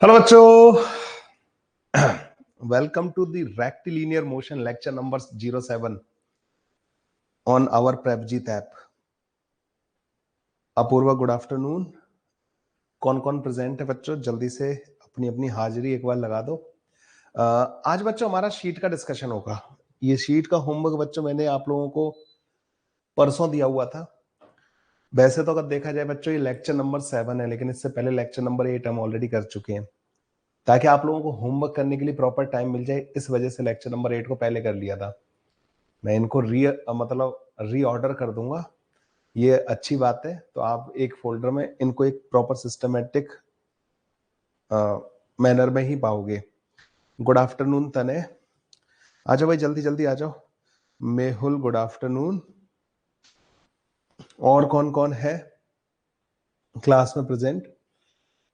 Hello बच्चों, welcome to the rectilinear motion lecture number 07 on our PrepJeet app. Apoorva, good afternoon. कौन कौन present है बच्चों, जल्दी से अपनी अपनी हाजिरी एक बार लगा दो। आज बच्चों हमारा शीट का डिस्कशन होगा। ये शीट का होमवर्क बच्चों मैंने आप लोगों को परसों दिया हुआ था। वैसे तो अगर देखा जाए बच्चों ये लेक्चर नंबर 7 है, लेकिन इससे पहले लेक्चर नंबर 8 हम ऑलरेडी कर चुके हैं, ताकि आप लोगों को होमवर्क करने के लिए प्रॉपर टाइम मिल जाए। इस वजह से लेक्चर नंबर 8 को पहले कर लिया था। मैं इनको रीऑर्डर कर दूंगा, ये अच्छी बात है। तो आप एक फोल्डर में इनको एक प्रॉपर सिस्टमेटिक मैनर में ही पाओगे। गुड आफ्टरनून तने, आ जाओ भाई, जल्दी जल्दी आ जाओ। Mehul, good afternoon. और कौन कौन है क्लास में प्रेजेंट?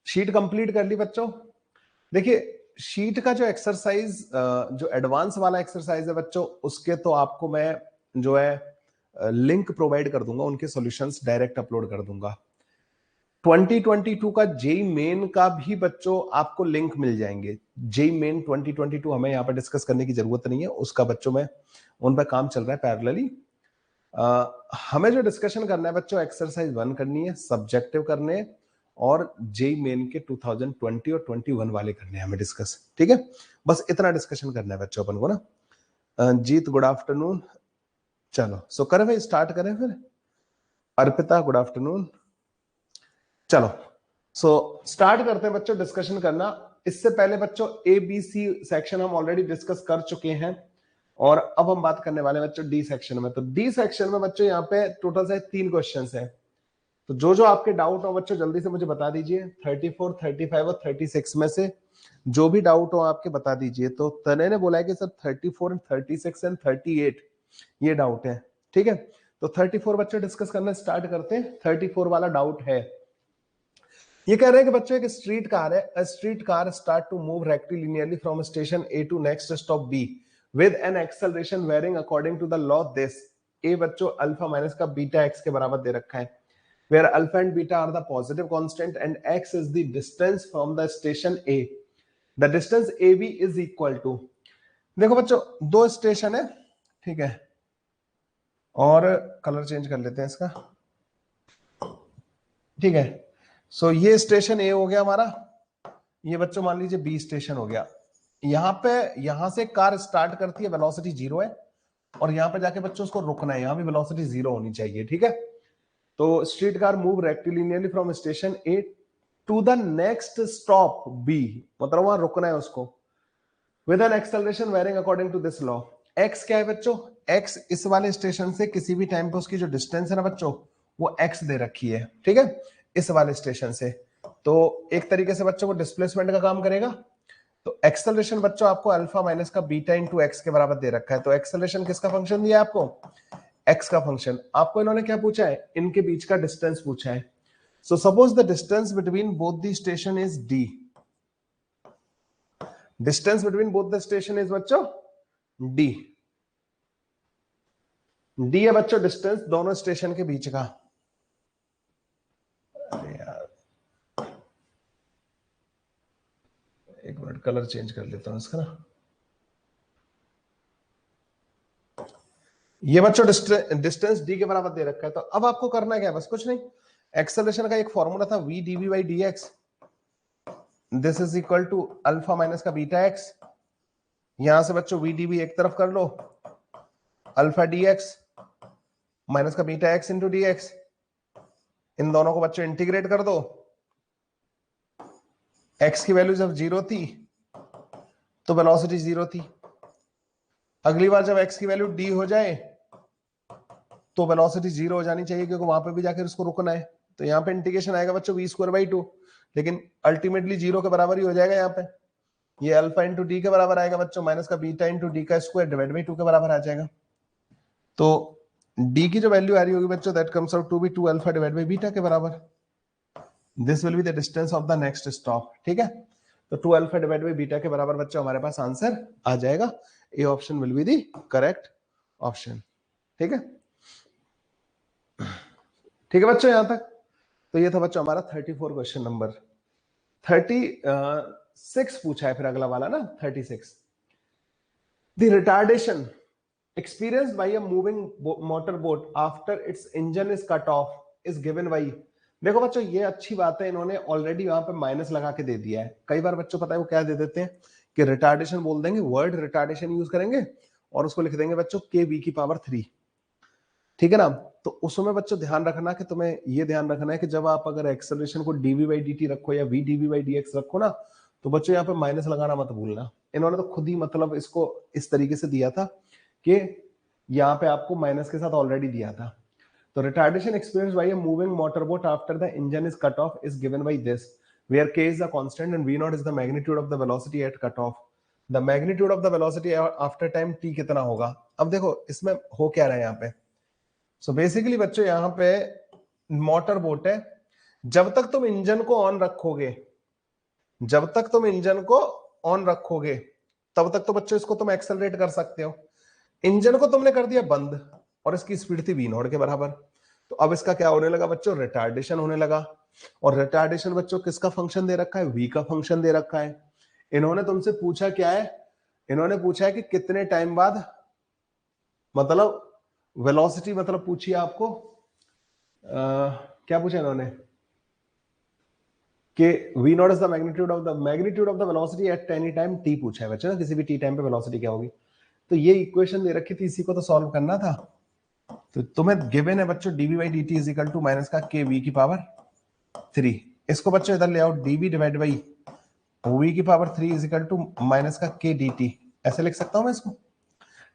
शीट कंप्लीट कर ली बच्चों? देखिए, शीट का जो एक्सरसाइज, जो एडवांस वाला एक्सरसाइज है बच्चों, उसके तो आपको मैं जो है लिंक प्रोवाइड कर दूंगा, उनके सॉल्यूशंस डायरेक्ट अपलोड कर दूंगा। 2022 का जेई मेन का भी बच्चों आपको लिंक मिल जाएंगे। जेई मेन 2022 हमें यहाँ पर डिस्कस करने की जरूरत नहीं है, उसका बच्चों में उन पर काम चल रहा है पैरेलली। हमें जो डिस्कशन करना है बच्चों, एक्सरसाइज 1 करनी है, सब्जेक्टिव करने हैं, और जेई मेन के 2020 और 21 वाले करने हैं हमें डिस्कस। ठीक है, बस इतना डिस्कशन करना है बच्चों अपन को ना। जीत, गुड आफ्टरनून। चलो सो करें भाई, स्टार्ट करें फिर। Arpita, good afternoon. चलो सो स्टार्ट करते हैं बच्चों डिस्कशन करना। इससे पहले बच्चों ए बी सी सेक्शन हम ऑलरेडी डिस्कस कर चुके हैं, और अब हम बात करने वाले बच्चों डी सेक्शन में। तो डी सेक्शन में बच्चों यहाँ पे टोटल से 3 क्वेश्चंस हैं। तो जो आपके डाउट हो बच्चों जल्दी से मुझे बता दीजिए। 34, 35 और 36 में से जो भी डाउट हो आपके बता दीजिए। तो तने ने बोला है कि सर 34 एंड 36 एंड 38 ये डाउट है। ठीक है, तो 34 बच्चों डिस्कस करना स्टार्ट करते हैं। 34 वाला डाउट है, ये कह रहे हैं कि बच्चों एक स्ट्रीट कार है, a street car start to move rectilinearly from station A to next stop B with an acceleration varying according to the law this। A बच्चों अल्फा माइनस का बीटा एक्स के बराबर दे रखा है, where alpha and beta are the positive constant and x is the distance from the station A। the distance AB is equal to, देखो बच्चों 2 station है, ठीक है, और कलर चेंज कर लेते हैं इसका। ठीक है, सो ये स्टेशन ए हो गया हमारा, ये बच्चों मान लीजिए बी स्टेशन हो गया। यहां से कार स्टार्ट करती है, वेलोसिटी 0 है, और यहां पे जाके बच्चों उसको रुकना है, यहां भी वेलोसिटी 0 होनी चाहिए। ठीक है, तो street car move rectilinearly from station A to the next stop B, मतलब वहां रुकना है उसको, with an acceleration varying according to this law. X क्या है बच्चों? एक्स इस वाले स्टेशन से किसी भी टाइम पे उसकी जो डिस्टेंस है ना बच्चों, वो एक्स दे रखी है। ठीक है, इस वाले स्टेशन से, तो एक तरीके से बच्चों को डिस्प्लेसमेंट का काम करेगा। तो एक्सेलरेशन बच्चों आपको अल्फा माइनस का बीटा इंटू एक्स के बराबर दे रखा है। तो एक्सेलरेशन किसका फंक्शन दिया है आपको? एक्स का फंक्शन। आपको इन्होंने क्या पूछा है? इनके बीच का डिस्टेंस पूछा है। So suppose the distance between both the station is D. Distance between both the station is बच्चों डी। डी है बच्चों डिस्टेंस दोनों स्टेशन के बीच का। अरे यार, एक मिनट, कलर चेंज कर लेता हूं इसका ना। ये बच्चों डिस्टेंस डी के बराबर दे रखा है। तो अब आपको करना क्या है? बस कुछ नहीं, एक्सेलरेशन का एक फॉर्मूला था, V DV by D X, this is equal to alpha minus का बीटा एक्स। यहां से बच्चों वी डीवी एक तरफ कर लो, अल्फा डी एक्स माइनस का beta X into D X, इन दोनों को बच्चों इंटीग्रेट कर दो। एक्स की वैल्यू जब 0 थी तो वेलोसिटी 0 थी। अगली बार जब एक्स की वैल्यू डी हो जाए तो वेलोसिटी 0 हो जानी चाहिए, क्योंकि वहां पे भी जाकर उसको रुकना है। तो यहाँ पे इंटीग्रेशन आएगा बच्चों वी स्क्वायर बाई 2, लेकिन अल्टीमेटली 0 के बराबर ही हो जाएगा। यहाँ पे ये अल्फा इंटू डी के बराबर आएगा बच्चों, माइनस का बीटा इंटू डी का स्क्वायर डिवाइड बाई 2 के बराबर आ जाएगा। तो डी की जो वैल्यू आ रही होगी बच्चों, that comes out to be 2 alpha divide by beta के बराबर। This will be the distance of the next stop. ठीक है, तो 2 अल्फा डिवाइड बाई बीटा के बराबर बच्चों हमारे पास आंसर आ जाएगा। A option will be the correct option. ठीक है, ठीक है बच्चों, यहां तक। तो ये था बच्चों हमारा 34 क्वेश्चन नंबर। 36 पूछा है फिर अगला वाला ना 36। The retardation experienced by a moving motorboat after its engine is cut off is given by। देखो बच्चों ये अच्छी बात है, इन्होंने ऑलरेडी वहां पे माइनस लगा के दे दिया है। कई बार बच्चों पता है वो क्या दे देते हैं कि रिटार्डेशन बोल देंगे, वर्ड रिटार्डेशन यूज करेंगे और उसको लिख देंगे बच्चों के वी की पावर 3, ठीक है ना। तो उसमें बच्चों ध्यान रखना कि तुम्हें ये ध्यान रखना है कि जब आप अगर एक्सेलरेशन को डीवी बाई डी टी रखो या v DV by D x रखो ना, तो बच्चों यहाँ पे माइनस लगाना मत भूलना। इन्होंने तो खुद ही मतलब इसको इस तरीके से दिया था कि यहाँ पे आपको माइनस के साथ ऑलरेडी दिया था। तो retardation experienced by a moving motorboat after the engine is cut off is given by this, where k is a constant and v naught is the magnitude of the velocity at cut off। the magnitude of the velocity after time t कितना होगा। अब देखो इसमें हो क्या रहा है यहाँ पे। सो बेसिकली बच्चों यहाँ पे मोटर बोट है, जब तक तुम इंजन को ऑन रखोगे, जब तक तुम इंजन को ऑन रखोगे तब तक तो बच्चों इसको तुम एक्सेलरेट कर सकते हो। इंजन को तुमने कर दिया बंद और इसकी स्पीड थी वी नॉट के बराबर, तो अब इसका क्या होने लगा बच्चों, रिटार्डेशन होने लगा। और रिटार्डेशन बच्चों किसका फंक्शन दे रखा है, वी का फंक्शन दे रखा है। इन्होंने तुमसे पूछा क्या है, इन्होंने पूछा है कि कितने टाइम बाद, मतलब वेलोसिटी मतलब पूछी आपको क्या पूछा इन्होंने कि v not is the magnitude of the velocity at any time t पूछा है बच्चों ना, किसी भी t टाइम पे वेलोसिटी क्या होगी। तो ये इक्वेशन दे रखी थी, इसी को तो सॉल्व करना था। तो तुम्हें गिवन है बच्चों dv by dt is equal to minus का k v की पावर 3। इसको बच्चों इधर ले आओ, dv डिवाइड बाई v की power 3 is equal to minus का k dt, ऐसे लिख सकता हूं मैं इसको,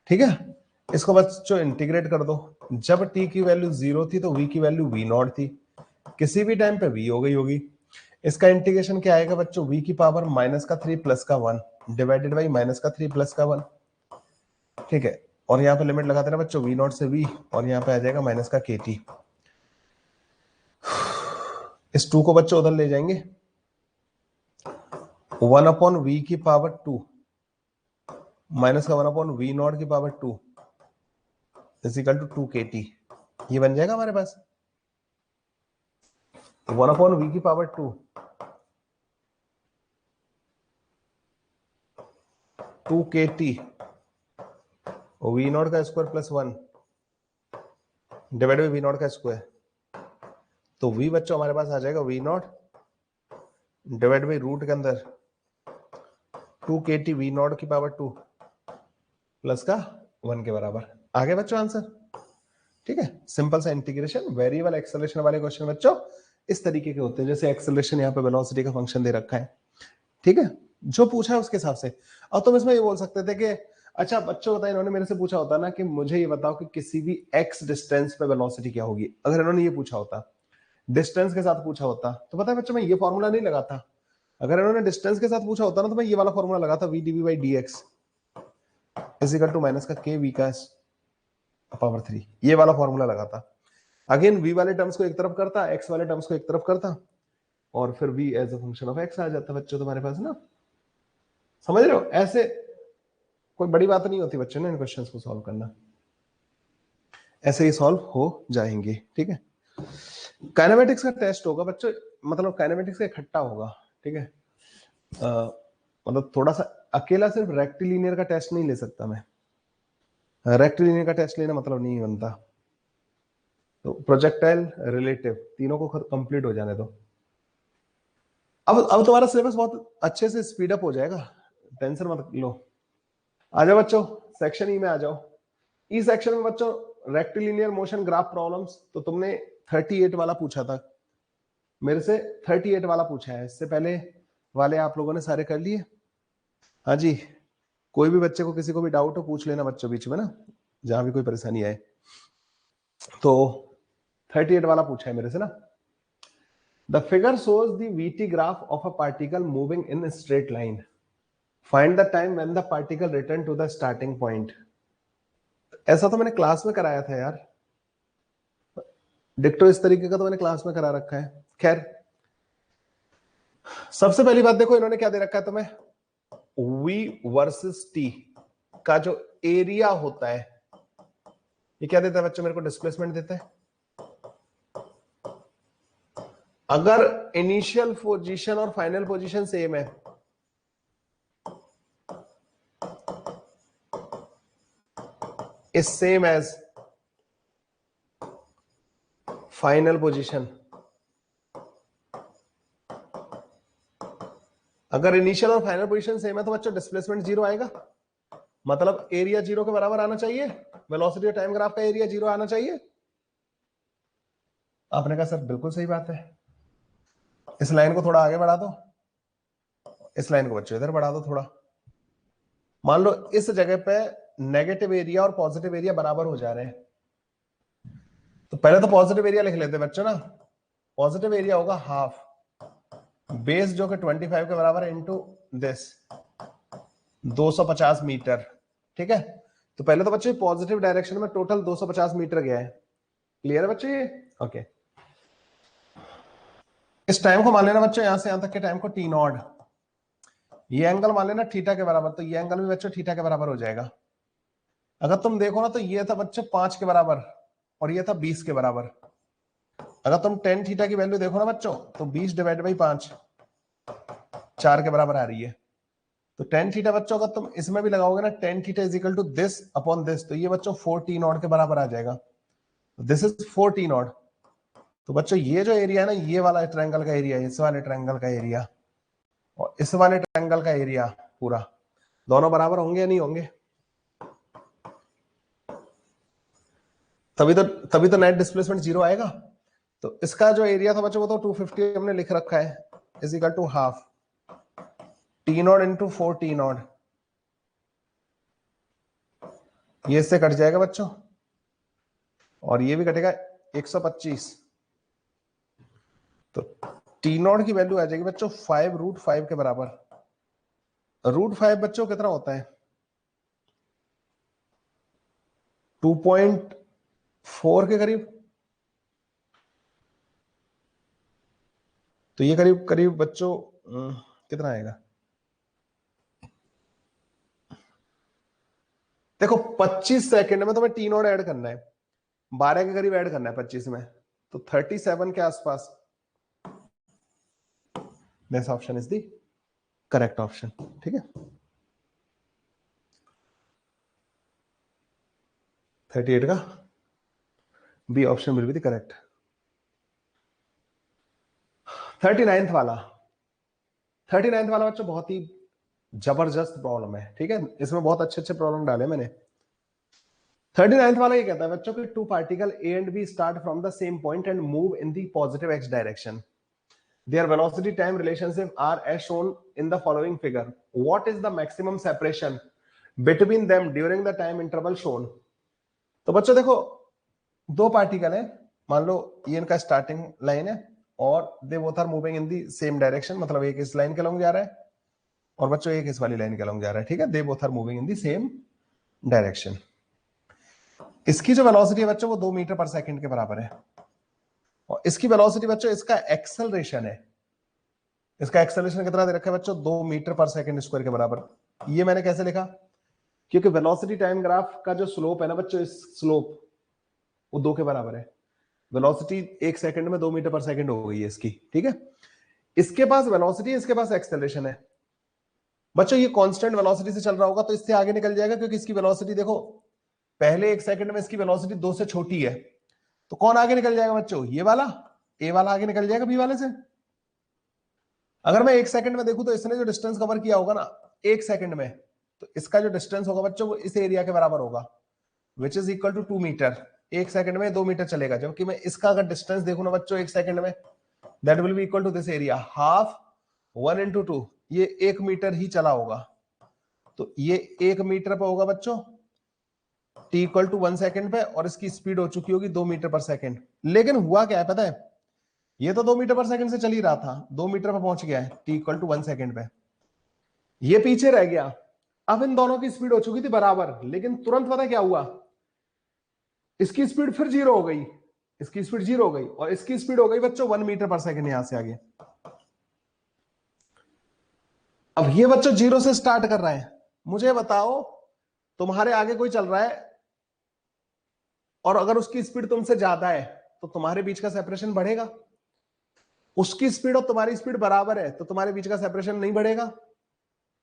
ठीक है। इसको बच्चों इंटीग्रेट कर दो, जब t की वैल्यू 0 थी तो v की वैल्यू v नॉट थी, किसी भी टाइम पे v हो गई होगी। इसका इंटीग्रेशन क्या आएगा बच्चों, v की पावर माइनस का 3 प्लस का 1 डिवाइडेड बाई माइनस का 3 प्लस का 1, ठीक है। और यहाँ पे लिमिट लगा देना बच्चों v नॉट से v, और यहाँ पे आ जाएगा माइनस का kt। इस 2 को बच्चों उधर ले जाएंगे, 1 अपॉन v की पावर 2 माइनस का 1 अपॉन v नॉट की power 2 is equal to 2 kt। ये बन जाएगा हमारे पास 1 अपॉन v की पावर 2 2 kt वी नॉट का square plus 1 divide by v not का स्क्वायर, तो v बच्चों हमारे पास आ जाएगा v not divide by root के अंदर 2 kt वी नॉट की पावर 2 प्लस का 1 के बराबर। आगे बच्चों आंसर, ठीक है। सिंपल सा इंटीग्रेशन। वेरिएबल एक्सेलरेशन वाले क्वेश्चन बच्चों इस तरीके के होते हैं, जैसे एक्सेलरेशन यहाँ पे वेलोसिटी का फंक्शन दे रखा है, ठीक है, जो पूछा है उसके हिसाब से। और तुम इसमें ये बोल सकते थे कि अच्छा बच्चों बताइए, इन्होंने मेरे से पूछा होता ना कि मुझे ये बताओ कि किसी भी x डिस्टेंस पे वेलोसिटी क्या होगी। अगर इन्होंने ये पूछा होता, डिस्टेंस के साथ पूछा होता, तो पता है बच्चों मैं ये फॉर्मूला नहीं लगाता। अगर इन्होंने डिस्टेंस के साथ पूछा होता ना, तो मैं ये वाला फॉर्मूला लगाता, v dv by dx is equal to minus का k v का पावर 3, ये वाला फॉर्मूला लगाता। अगेन v वाले टर्म्स को एक तरफ करता, x वाले टर्म्स को एक तरफ करता, और फिर v as a function of x आ जाता बच्चों तुम्हारे पास ना। समझ रहे हो, ऐसे कोई बड़ी बात नहीं होती बच्चों ने इन क्वेश्चंस को सॉल्व करना, ऐसे ही सॉल्व हो जाएंगे, ठीक है। काइनेमेटिक्स का टेस्ट होगा बच्चों, मतलब काइनेमेटिक्स का इकट्ठा होगा, ठीक है। मतलब थोड़ा सा अकेला सिर्फ रेक्टिलिनियर का टेस्ट नहीं ले सकता मैं, रेक्टिलिनियर का टेस्ट लेना मतलब नहीं बनता। तो प्रोजेक्टाइल, रिलेटिव, तीनों को कंप्लीट हो जाने दो। अब तुम्हारा सिलेबस बहुत अच्छे से स्पीड अप हो जाएगा, टेंशन मत लो। आ जाओ बच्चों सेक्शन ई में आ जाओ। ई सेक्शन में बच्चों रेक्टिलिनियर मोशन ग्राफ प्रॉब्लम्स, तो तुमने 38 वाला पूछा था मेरे से, 38 वाला पूछा है। इससे पहले वाले आप लोगों ने सारे कर लिए। हाँ जी, कोई भी बच्चे को किसी को भी डाउट हो पूछ लेना बच्चों बीच में ना, जहां भी कोई परेशानी आए। तो 38 वाला पूछा है मेरे से ना। The figure shows the VT graph of a particle moving in a straight line. Find the time when the particle returned to the starting point. ऐसा तो मैंने क्लास में कराया था यार, डिक्टो इस तरीके का तो मैंने क्लास में करा रखा है। खैर, सबसे पहली बात देखो इन्होंने क्या दे रखा है तुम्हें, V वर्सेस T का जो एरिया होता है, ये क्या देता है बच्चों मेरे को, डिस्प्लेसमेंट देता है। अगर इनिशियल पोजीशन और फाइनल पोजीशन सेम है, is same as final position, अगर इनिशियल और फाइनल पोजीशन सेम है तो बच्चों डिस्प्लेसमेंट जीरो आएगा, मतलब एरिया जीरो के बराबर आना चाहिए, वेलोसिटी और टाइम ग्राफ का एरिया जीरो आना चाहिए। आपने कहा सर बिल्कुल सही बात है, इस लाइन को थोड़ा आगे बढ़ा दो, इस लाइन को बच्चों इधर बढ़ा दो थोड़ा। मान लो इस जगह पे नेगेटिव एरिया और पॉजिटिव एरिया बराबर हो जा रहे हैं, तो पहले तो पॉजिटिव एरिया लिख लेते बच्चों ना। पॉजिटिव एरिया होगा हाफ बेस जो कि 25 के बराबर है इनटू दिस 250 मीटर, ठीक है। तो पहले तो बच्चे पॉजिटिव डायरेक्शन में टोटल 250 मीटर गया है, क्लियर है बच्चे ये? ओके। इस टाइम को मान लेना बच्चों यहां से यहां तक के टाइम को टी नॉट, ये एंगल मान लेना थीटा के बराबर, तो ये एंगल भी बच्चों थीटा के बराबर हो जाएगा। अगर तुम देखो ना तो ये था बच्चों 5 के बराबर और ये था 20 के बराबर। अगर तुम टेन थीटा की वैल्यू देखो ना बच्चों तो 20 डिवाइड बाई 5 4 के बराबर आ रही है। तो टेन थीटा बच्चों अगर तुम इसमें भी लगाओगे ना, tan theta is equal to this upon this, तो ये बच्चों 4 टी नॉट के बराबर आ जाएगा। This is 4 t not. तो बच्चों ये जो एरिया है ना, ये वाला ट्रायंगल का एरिया, इस वाले ट्रायंगल का एरिया और इस वाले ट्रायंगल का एरिया पूरा, दोनों बराबर होंगे या नहीं होंगे? तभी तो नेट डिस्प्लेसमेंट जीरो आएगा। तो इसका जो एरिया था बच्चों वो तो 250 हमने लिख रखा है, is equal to half t not into 4 t not, ये इससे कट जाएगा बच्चों और ये भी कटेगा 125। तो टी नॉट की वैल्यू आ जाएगी बच्चों 5√5 के बराबर। √5 बच्चों कितना होता है? 2.4 के करीब। तो ये करीब करीब बच्चों कितना आएगा? देखो 25 सेकंड में तुम्हें टी नॉट ऐड करना है, 12 के करीब ऐड करना है 25 में, तो 37 के आसपास। This option is the correct option, ठीक है। 38 का B option will be the correct. 39th वाला, 39th वाला बच्चों बहुत ही जबरदस्त प्रॉब्लम है, ठीक है। इसमें बहुत अच्छे अच्छे प्रॉब्लम डाले मैंने। 39th वाला ये कहता है बच्चों कि two particle A and B start from the same point and move in the positive X direction, their velocity time relationship are as shown in the following figure. What is the maximum separation between them during the time interval shown? तो बच्चों देखो दो particle है, मान लो ये इनका starting line है और they both are moving in the same direction, मतलब एक इस लाइन के लॉन्ग जा रहा है और बच्चों एक इस वाली लाइन के लॉन्ग जा रहा है, ठीक है। They both are moving in the same direction. इसकी जो वेलोसिटी है बच्चों वो 2 मीटर पर सेकंड के बराबर है और इसकी वेलोसिटी बच्चों इसका एक्सेलरेशन है, इसका एक्सेलरेशन कितना दे रखा है बच्चों? 2 मीटर पर सेकंड स्क्वायर के बराबर। ये मैंने कैसे लिखा? क्योंकि वेलोसिटी टाइम ग्राफ का जो स्लोप है ना बच्चों, इस स्लोप वो 2 के बराबर है। वेलोसिटी 1 सेकंड में 2 मीटर पर सेकंड हो गई है इसकी, ठीक है। इसके पास वेलोसिटी, इसके पास एक्सेलरेशन है। बच्चों ये कांस्टेंट वेलोसिटी से चल रहा होगा तो इससे आगे निकल जाएगा, क्योंकि इसकी वेलोसिटी देखो पहले 1 सेकंड में इसकी वेलोसिटी 2 से छोटी है, तो कौन आगे निकल जाएगा बच्चों? ये वाला, ए वाला आगे निकल जाएगा बी वाले से। अगर मैं 1 सेकंड में देखूं तो इसने जो डिस्टेंस कवर किया होगा ना 1 सेकंड में, तो इसका जो डिस्टेंस होगा बच्चों वो इस एरिया के बराबर होगा, which is equal to 2 metre. 1 second में 2 मीटर चलेगा, जबकि मैं इसका अगर डिस्टेंस देखूं ना बच्चों 1 सेकंड में, that will be equal to this area half 1 into 2, ये 1 मीटर ही चला होगा। तो ये 1 मीटर पे होगा बच्चों t इक्वल टू 1 सेकंड पे, और इसकी स्पीड हो चुकी होगी 2 मीटर पर सेकंड। लेकिन हुआ क्या है पता है? ये तो 2 मीटर पर सेकंड से चल ही रहा था, 2 मीटर पर पहुंच गया है t इक्वल टू 1 सेकंड पे, ये पीछे रह गया। अब इन दोनों की स्पीड हो चुकी थी बराबर, लेकिन तुरंत पता क्या हुआ? इसकी स्पीड फिर जीरो हो गई, इसकी स्पीड जीरो हो गई और इसकी स्पीड हो गई बच्चों 1 मीटर पर सेकंड यहां से आगे। अब ये बच्चों जीरो से स्टार्ट कर रहे हैं। मुझे बताओ तुम्हारे आगे कोई चल रहा है और अगर उसकी स्पीड तुमसे ज्यादा है तो तुम्हारे बीच का सेपरेशन बढ़ेगा? उसकी स्पीड और तुम्हारी स्पीड बराबर है तो तुम्हारे बीच का सेपरेशन नहीं बढ़ेगा।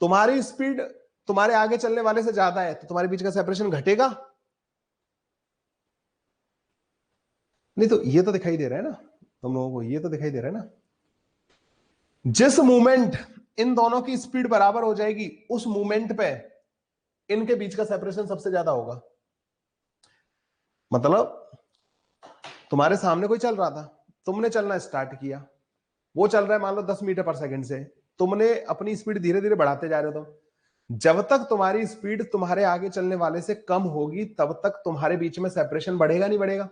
तुम्हारी स्पीड तुम्हारे आगे चलने वाले से ज्यादा है तो तुम्हारे बीच का सेपरेशन घटेगा। नहीं तो ये तो दिखाई दे रहा है ना तुम लोगों को, ये तो दिखाई दे रहा है ना, जिस मूवमेंट इन दोनों की स्पीड बराबर हो जाएगी उस मूवमेंट पे इनके बीच का सेपरेशन सबसे ज्यादा होगा। मतलब तुम्हारे सामने कोई चल रहा था, तुमने चलना स्टार्ट किया, वो चल रहा है मान लो 10 मीटर पर सेकंड से, तुमने अपनी स्पीड धीरे धीरे बढ़ाते जा रहे हो, तो जब तक तुम्हारी स्पीड तुम्हारे आगे चलने वाले से कम होगी तब तक तुम्हारे बीच में सेपरेशन बढ़ेगा नहीं बढ़ेगा।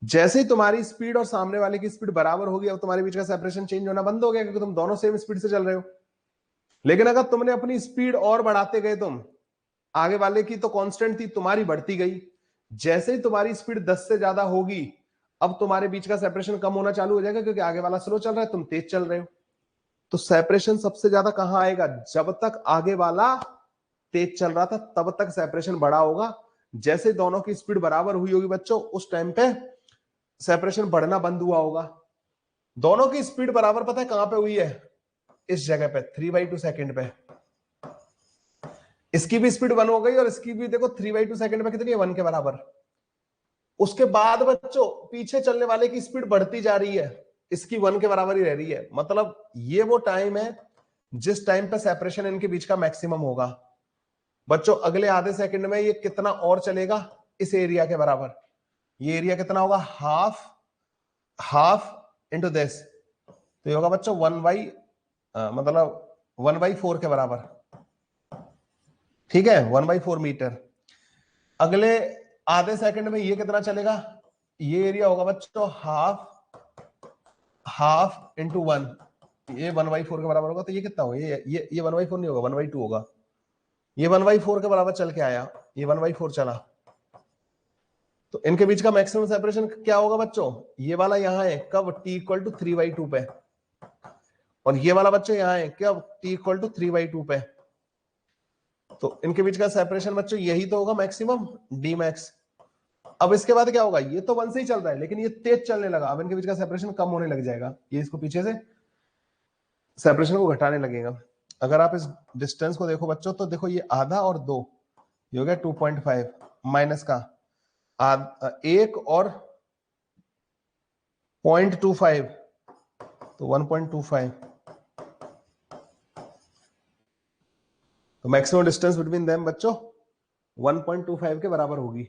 जैसे ही तुम्हारी स्पीड और सामने वाले की स्पीड बराबर होगी अब तुम्हारे बीच का सेपरेशन चेंज होना बंद हो गया क्योंकि तुम दोनों सेम स्पीड से चल रहे हो। लेकिन अगर तुमने अपनी स्पीड और बढ़ाते गए, तुम आगे वाले की तो कांस्टेंट थी, तुम्हारी बढ़ती गई, जैसे ही तुम्हारी स्पीड 10 से ज्यादा होगी अब तुम्हारे बीच का सेपरेशन कम होना चालू हो जाएगा क्योंकि आगे वाला स्लो चल रहा है, तुम तेज चल रहे हो। तो सेपरेशन सबसे ज्यादा कहां आएगा, जब तक आगे वाला तेज चल रहा था तब तक सेपरेशन बड़ा होगा। जैसे दोनों की स्पीड बराबर हुई होगी बच्चों उस टाइम पे सेपरेशन बढ़ना बंद हुआ होगा। दोनों की स्पीड बराबर पता है कहां पे हुई है, इस जगह पे 3/2 सेकंड पे। इसकी भी स्पीड 1 हो गई और इसकी भी देखो 3/2 सेकंड पे कितनी है, 1 के बराबर। उसके बाद बच्चों पीछे चलने वाले की स्पीड बढ़ती जा रही है, इसकी 1 के बराबर ही रह रही है। मतलब ये वो टाइम है जिस टाइम पे सेपरेशन इनके बीच का मैक्सिमम होगा। बच्चों अगले आधे सेकंड में ये कितना और चलेगा, इस एरिया के बराबर। ये एरिया कितना होगा, हाफ हाफ इंटू दिस, तो ये होगा बच्चों 1/4 के बराबर। ठीक है, 1/4 मीटर। अगले आधे सेकंड में ये कितना चलेगा, ये एरिया होगा बच्चों हाफ इंटू 1, ये 1/4 के बराबर होगा। तो ये कितना होगा, ये 1/4 नहीं होगा, 1/2 होगा। ये 1/4 के बराबर चल के आया, ये 1/4 चला, तो इनके बीच का मैक्सिमम सेपरेशन क्या होगा बच्चों, ये वाला यहां है कब, t = 3/2 पे, और ये वाला बच्चों यहां है कब, t = 3/2 पे। तो इनके बीच का सेपरेशन बच्चों यही तो होगा मैक्सिमम, डी मैक्स। अब इसके बाद क्या होगा, ये तो 1 से ही चल रहा है लेकिन ये तेज चलने लगा, अब इनके बीच का सेपरेशन कम होने लग जाएगा, ये इसको पीछे से सेपरेशन को घटाने लगेगा। अगर आप इस डिस्टेंस को देखो बच्चों तो देखो ये आधा और 2, ये हो गया 2.5 माइनस का 1 और 0.25 तो 1.25, तो मैक्सिमम डिस्टेंस बिटवीन देम बच्चों 1.25 के बराबर होगी।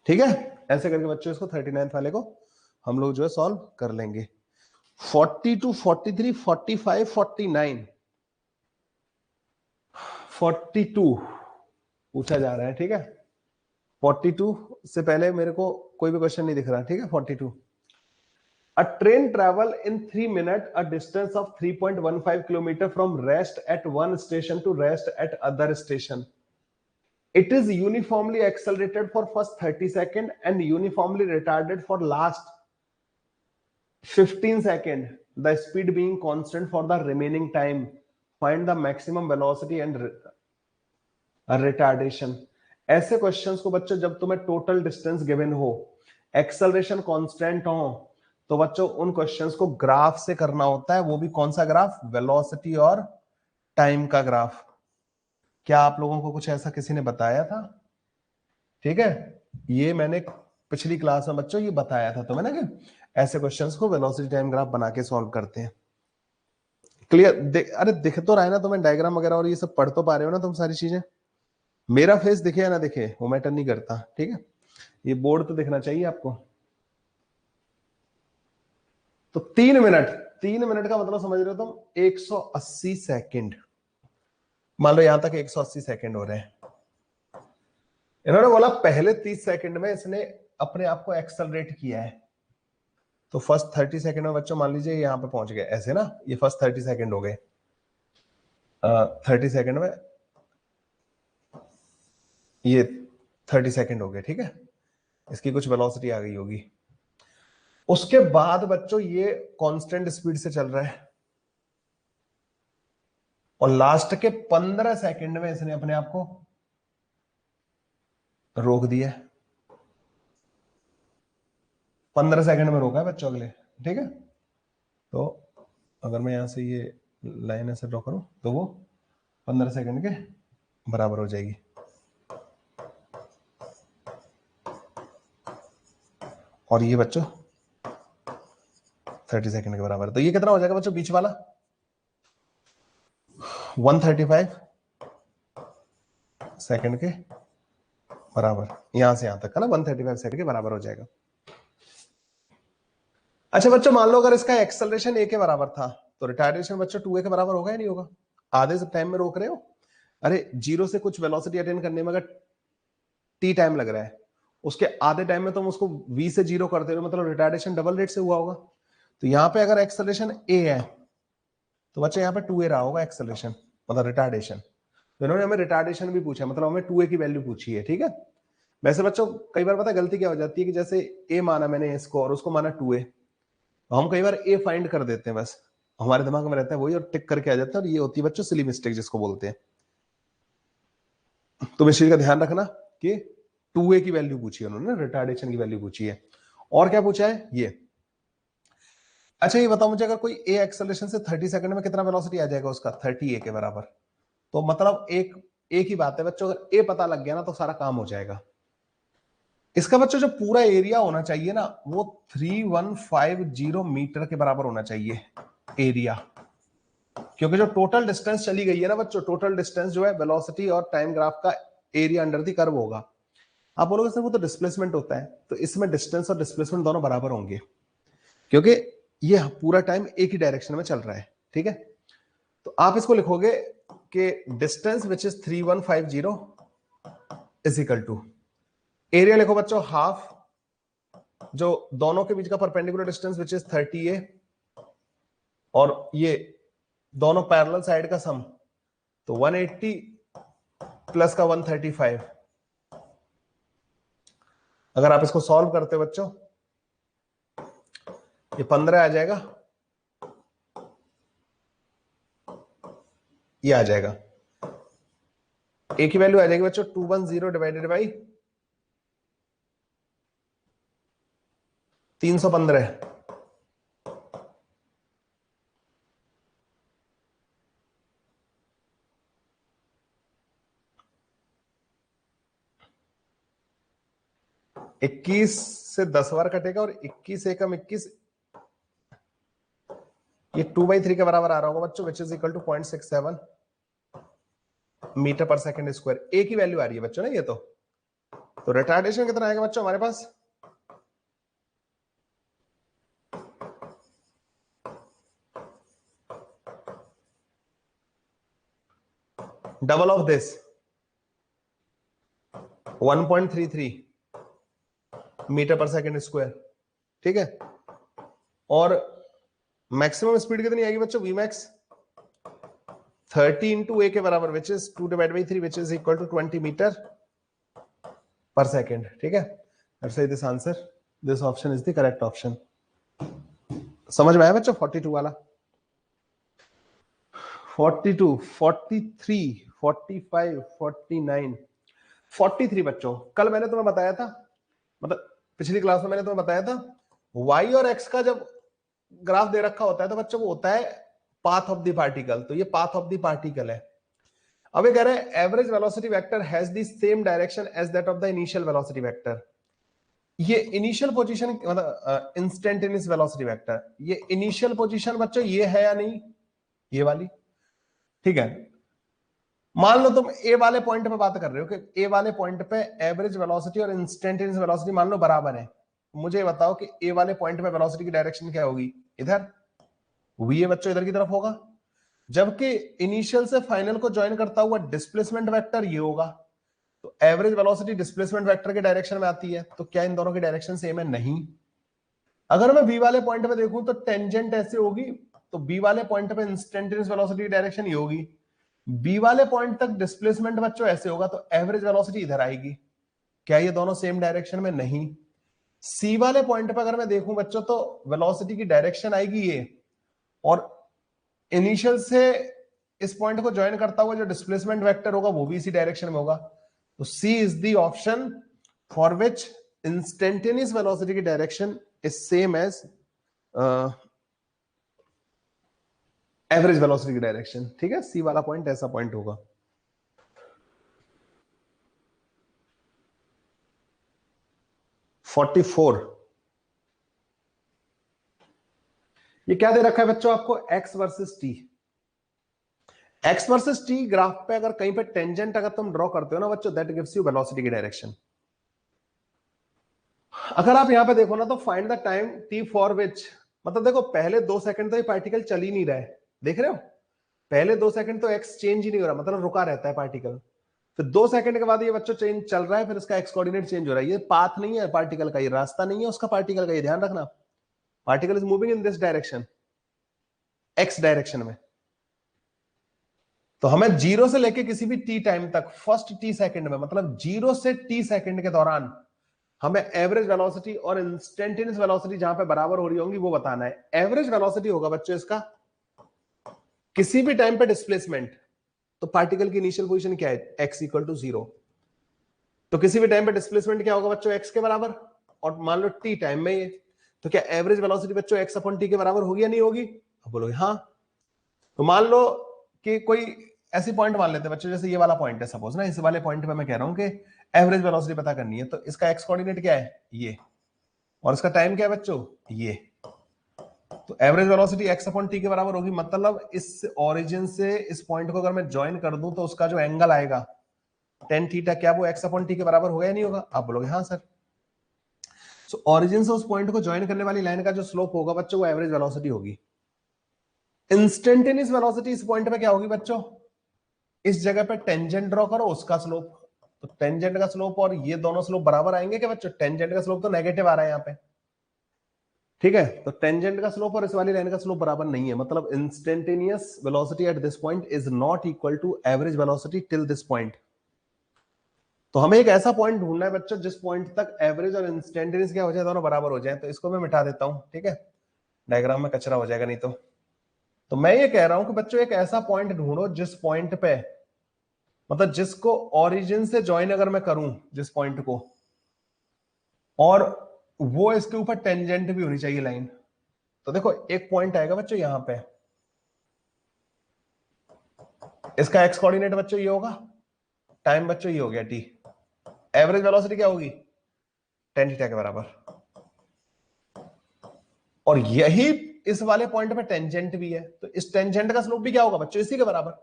ठीक है, ऐसे करके बच्चों इसको 39th वाले को हम लोग जो है सॉल्व कर लेंगे। 42, 43, 45, 49, 42 पूछा जा रहा है। ठीक है, 42 से पहले मेरे को कोई भी क्वेश्चन नहीं दिख रहा। ठीक है, 42, a train travel in 3 minutes a distance of 3.15 kilometer from rest at one station to rest at other station. It is uniformly accelerated for first 30 seconds and uniformly retarded for last 15 seconds, the speed being constant for the remaining time. Find the maximum velocity and retardation. ऐसे questions को बच्चों जब तुम्हें total distance given हो, acceleration constant हो, तो बच्चों उन क्वेश्चंस को ग्राफ से करना होता है। वो भी कौन सा ग्राफ, वेलोसिटी और टाइम का ग्राफ। क्या आप लोगों को कुछ ऐसा किसी ने बताया था? ठीक है, ये मैंने पिछली क्लास में बच्चों ये बताया था तुम्हें ना कि ऐसे क्वेश्चंस को वेलोसिटी टाइम ग्राफ बना के सॉल्व करते हैं। क्लियर? अरे दिख तो रहा है ना तुम्हें डायग्राम वगैरह और ये सब पढ़ तो पा रहे हो ना तुम सारी चीजें। मेरा फेस दिखे या ना दिखे वो मैटर नहीं करता। ठीक है, ये बोर्ड तो दिखना चाहिए आपको। तो 3 मिनट, 3 मिनट का मतलब समझ रहे हो तुम 180 सेकंड। मान लो यहां तक 180 सेकंड हो रहे हैं। इन्होंने बोला पहले 30 सेकंड में इसने अपने आप को एक्सेलरेट किया है, तो फर्स्ट 30 सेकंड में बच्चों मान लीजिए यहां पे पहुंच गए ऐसे ना, ये फर्स्ट 30 सेकंड हो गए। 30 सेकंड में ये 30 सेकंड हो गए। ठीक है, इसकी कुछ वेलोसिटी आ गई होगी। उसके बाद बच्चों ये कांस्टेंट स्पीड से चल रहा है और लास्ट के 15 सेकंड में इसने अपने आप को रोक दिया। 15 सेकंड में रोका है बच्चों अगले, ठीक है। तो अगर मैं यहां से ये लाइन ऐसे ड्रॉ करूं तो वो 15 सेकंड के बराबर हो जाएगी। और ये बच्चों 30 सेकंड के बराबर। तो ये कितना हो जाएगा बच्चों बीच वाला? 135 सेकंड के बराबर, यहां से यहां तक का ना 135 सेकंड के बराबर हो जाएगा। अच्छा बच्चों मान लो अगर इसका एक्सेलरेशन a के बराबर था तो रिटार्डेशन बच्चों 2a के बराबर होगा या नहीं होगा? आधे से टाइम में रोक रहे हो, अरे जीरो से कुछ वेलोसिटी अटेन करने में अगर t टाइम लग रहा है, उसके आधे टाइम में तुम उसको v से जीरो करते हो, मतलब रिटार्डेशन डबल रेट से हुआ होगा। तो यहां पे अगर एक्सेलरेशन a है तो बच्चे यहाँ पे 2a रहा होगा एक्सेलरेशन, मतलब रिटार्डेशन। तो इन्होंने हमें रिटार्डेशन भी पूछा, मतलब हमें 2a की वैल्यू पूछी है, ठीक है। वैसे बच्चों कई बार पता है गलती क्या हो जाती है कि जैसे a माना मैंने इसको और उसको माना 2a, तो हम कई बार a फाइंड कर देते हैं, बस हमारे दिमाग में रहता है वही और टिक करके आ जाता है, और ये होती है बच्चों सिली मिस्टेक जिसको बोलते हैं। तो इस चीज का ध्यान रखना कि 2a की वैल्यू पूछी है उन्होंने, रिटार्डेशन की वैल्यू पूछी है। और क्या पूछा है ये? अच्छा ये बताओ मुझे, अगर कोई a एक्सेलरेशन से 30 सेकंड में कितना वेलोसिटी आ जाएगा उसका? 30a के बराबर। तो मतलब एक ही बात है बच्चों, अगर a पता लग गया ना तो सारा काम हो जाएगा। इसका बच्चों जो पूरा एरिया होना चाहिए ना वो 3150 मीटर के बराबर होना चाहिए एरिया, क्योंकि जो टोटल डिस्टेंस चली गई है ना बच्चों, टोटल डिस्टेंस जो है वेलोसिटी और टाइम ग्राफ का एरिया अंडर दी कर्व होगा। आप बोलोगे सर वो तो डिस्प्लेसमेंट होता है, तो इसमें डिस्टेंस और डिस्प्लेसमेंट दोनों बराबर होंगे, क्योंकि ये पूरा टाइम एक ही डायरेक्शन में चल रहा है, ठीक है। तो आप इसको लिखोगे कि distance which is 3150 is equal to area, लिखो बच्चों हाफ जो दोनों के बीच का perpendicular distance which is 30a, और ये दोनों पैरेलल साइड का सम, तो 180 प्लस का 135। अगर आप इसको सॉल्व करते हो बच्चों ये 15 आ जाएगा, ये आ जाएगा, एक ही वैल्यू आ जाएगी बच्चों 210 डिवाइडेड बाई 315। इक्कीस से 10 बार कटेगा और 21 एकम 21, ये 2/3 के बराबर आ रहा होगा बच्चों, which is equal to 0.67 metre per second square. एक ही वैल्यू आ रही है बच्चों ना ये तो रिटार्डेशन कितना आएगा बच्चों हमारे पास? Double of this 1.33 metre per second square, ठीक है। और मैक्सिमम स्पीड कितनी आएगी बच्चों? वी मैक्स 30 इंटू ए के बराबर, which is 2 divide by 3 which is equal to 20 metre per second, ठीक है। This answer, this option is the correct option. समझ में आया बच्चों 42 वाला? 42, 43, 45, 49, 43 बच्चों कल मैंने तुम्हें बताया था, मतलब पिछली क्लास में मैंने तुम्हें बताया था y और x का जब ग्राफ दे रखा होता है तो बच्चों वो होता है पाथ ऑफ द पार्टिकल, तो ये पाथ ऑफ द पार्टिकल है। अब ये कह रहे हैं average velocity vector has the same direction as that of the initial velocity vector. ये इनिशियल पोजीशन मतलब इंस्टेंटेनियस वेलोसिटी वेक्टर, ये इनिशियल पोजीशन बच्चों ये है या नहीं? ये वाली, ठीक है। मान लो तुम ए वाले पॉइंट पे बात कर रहे हो कि ए वाले पॉइंट पे एवरेज वेलोसिटी और इंस्टेंटेनियस वेलोसिटी मान लो बराबर है। मुझे बताओ कि ए वाले पॉइंट पे वेलोसिटी की डायरेक्शन क्या होगी? इधर, वी बच्चों इधर की तरफ होगा, जबकि इनिशियल से फाइनल को ज्वाइन करता हुआ डिस्प्लेसमेंट वेक्टर ये होगा। तो एवरेज वेलोसिटी डिस्प्लेसमेंट वेक्टर के डायरेक्शन में आती है, तो क्या इन दोनों की डायरेक्शन सेम है? नहीं। अगर मैं बी वाले पॉइंट पे देखूं तो टेंजेंट ऐसे होगी, तो बी वाले पॉइंट पे इंस्टेंटेनियस वेलोसिटी की डायरेक्शन ये होगी। बी वाले पॉइंट तक डिस्प्लेसमेंट बच्चों ऐसे होगा, तो एवरेज वेलोसिटी इधर आएगी। क्या ये दोनों सेम डायरेक्शन में? नहीं। सी वाले पॉइंट पे अगर मैं देखूं बच्चों तो वेलोसिटी की डायरेक्शन आएगी ये, और इनिशियल से इस पॉइंट को ज्वाइन करता हुआ जो डिस्प्लेसमेंट वेक्टर होगा वो भी इसी डायरेक्शन में होगा। तो C is the option for which instantaneous velocity की direction is same as average velocity की डायरेक्शन। ठीक है, सी वाला पॉइंट ऐसा पॉइंट होगा। फोर्टी फोर, ये क्या दे रखा है बच्चों आपको, x versus t। x versus t graph पे अगर कहीं पे टेंजेंट अगर तुम ड्रॉ करते हो ना बच्चों, दैट गिव्स यू वेलोसिटी की डायरेक्शन। अगर आप यहां पे देखो ना तो find the time t for which, मतलब देखो पहले 2 सेकंड तो ये पार्टिकल चल ही नहीं रहा है, देख रहे हो, पहले 2 सेकंड तो x चेंज ही नहीं हो रहा, मतलब रुका रहता है पार्टिकल। फिर 2 सेकंड के बाद ये बच्चों चेंज चल रहा है, फिर इसका x कोऑर्डिनेट चेंज हो रहा है। ये पाथ नहीं है पार्टिकल का, ये रास्ता नहीं है उसका पार्टिकल का, ये ध्यान रखना। Particle is moving in this direction, x direction में। तो हमें 0 से लेके किसी भी t टाइम तक, फर्स्ट t सेकंड में, मतलब 0 से t सेकंड के दौरान हमें एवरेज वेलोसिटी और इंस्टेंटेनियस वेलोसिटी जहां पे बराबर हो रही होंगी वो बताना है। एवरेज वेलोसिटी होगा बच्चों इसका किसी भी टाइम पे डिस्प्लेसमेंट, तो पार्टिकल की इनिशियल पोजीशन क्या है, x इक्वल टू 0। तो किसी भी टाइम पे डिस्प्लेसमेंट क्या होगा बच्चों, x के बराबर, और मान लो t टाइम में ये, तो क्या एवरेज वेलोसिटी बच्चों x अपॉन t के बराबर होगी या नहीं होगी? अब बोलोगे हाँ। तो मान लो कि कोई ऐसी पॉइंट मान लेते हैं बच्चों, जैसे ये वाला पॉइंट है सपोज ना, इस वाले पॉइंट पे मैं कह रहा हूं कि एवरेज वेलोसिटी पता करनी है, तो इसका x कोऑर्डिनेट क्या है ये, और इसका टाइम क्या है बच्चों ये। तो average velocity x upon t के बराबर होगी, मतलब इस ओरिजिन से इस पॉइंट को अगर मैं ज्वाइन कर दूं तो उसका जो एंगल आएगा tan थीटा, क्या वो x अपॉन t के बराबर होगा या नहीं होगा? आप बोलोगे हाँ सर। सो ओरिजिन से उस पॉइंट को ज्वाइन करने वाली लाइन का जो स्लोप होगा बच्चों वो एवरेज वेलोसिटी होगी। इंस्टेंटेनियस वेलोसिटी इस पॉइंट पे क्या होगी बच्चों, इस जगह पे टेंजेंट ड्रॉ करो, उसका स्लोप, तो टेंजेंट का स्लोप और ये दोनों स्लोप बराबर आएंगे क्या बच्चों? टेंजेंट का स्लोप तो नेगेटिव आ रहा है यहाँ पे, ठीक है, तो टेंजेंट का स्लोप और इस वाली लाइन का स्लोप बराबर नहीं है, मतलब instantaneous velocity at this point is not equal to average velocity till this point. तो हमें एक ऐसा पॉइंट ढूंढना है बच्चों जिस पॉइंट तक एवरेज और इंस्टेंटेनियस क्या हो जाए, दोनों बराबर हो जाए। तो इसको मैं मिटा देता हूं, ठीक है, डायग्राम में कचरा हो जाएगा नहीं तो मैं ये कह रहा हूं कि बच्चों एक ऐसा पॉइंट ढूंढो जिस पॉइंट पे, मतलब जिसको ओरिजिन से ज्वाइन अगर मैं करूं जिस पॉइंट को, और वो इसके ऊपर टेंजेंट भी होनी चाहिए लाइन। तो देखो एक पॉइंट आएगा बच्चों यहां पे, इसका एक्स कोऑर्डिनेट बच्चों ये होगा, टाइम बच्चों ये हो गया टी, एवरेज वेलोसिटी क्या होगी tan थीटा के बराबर, और यही इस वाले पॉइंट पे टेंजेंट भी है, तो इस टेंजेंट का स्लोप भी क्या होगा बच्चों, इसी के बराबर।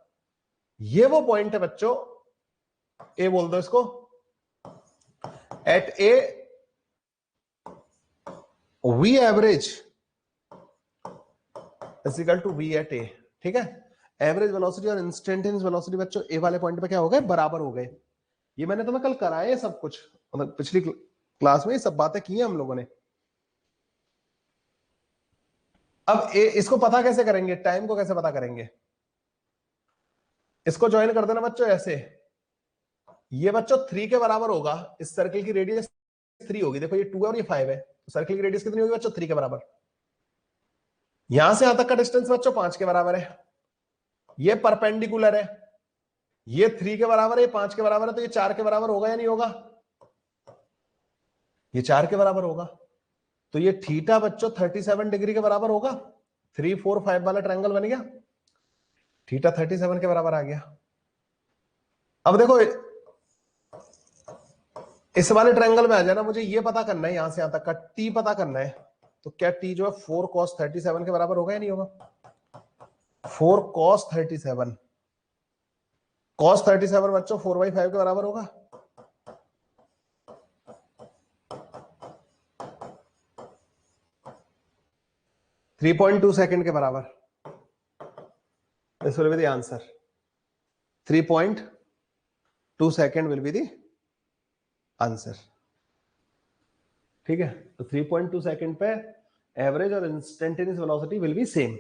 ये वो पॉइंट है बच्चों, ए बोल दो इसको, at A V average is equal to V at A, ठीक है। एवरेज वेलोसिटी और इंस्टेंटेनियस वेलोसिटी बच्चों ए वाले पॉइंट पे क्या हो गए, बराबर हो गए। ये मैंने तुम्हें कल कराया सब कुछ, मतलब पिछली क्लास में ये सब बातें की हैं हम लोगों ने। अब इसको पता कैसे करेंगे, टाइम को कैसे पता करेंगे, इसको ज्वाइन कर देना बच्चों ऐसे, ये बच्चों 3 के बराबर होगा, इस सर्किल की रेडियस 3 होगी, देखो ये 2 है और ये 5 है, तो सर्किल की रेडियस कितनी होगी बच्चों, 3 के बराबर। यहां से यहां तक का डिस्टेंस बच्चों 5 के बराबर है, ये परपेंडिकुलर है, ये 3 के बराबर है, ये 5 के बराबर है, तो ये 4 के बराबर होगा या नहीं होगा, ये 4 के बराबर होगा। तो ये थीटा बच्चों 37 डिग्री के बराबर होगा, 3 4 5 वाला ट्रायंगल बन गया, थीटा 37 के बराबर आ गया। अब देखो इस वाले ट्रायंगल में आ जाना, मुझे ये पता करना है यहां से यहां तक का टी पता करना है, तो क्या टी जो है 4 cos 37 के बराबर होगा या नहीं होगा, 4 cos 37, cos 37 बच्चों 4/5 के बराबर होगा, 3.2 सेकंड के बराबर। This will be the answer, 3.2 second will be the answer, ठीक है। तो 3.2 सेकंड पे एवरेज और instantaneous velocity will be same.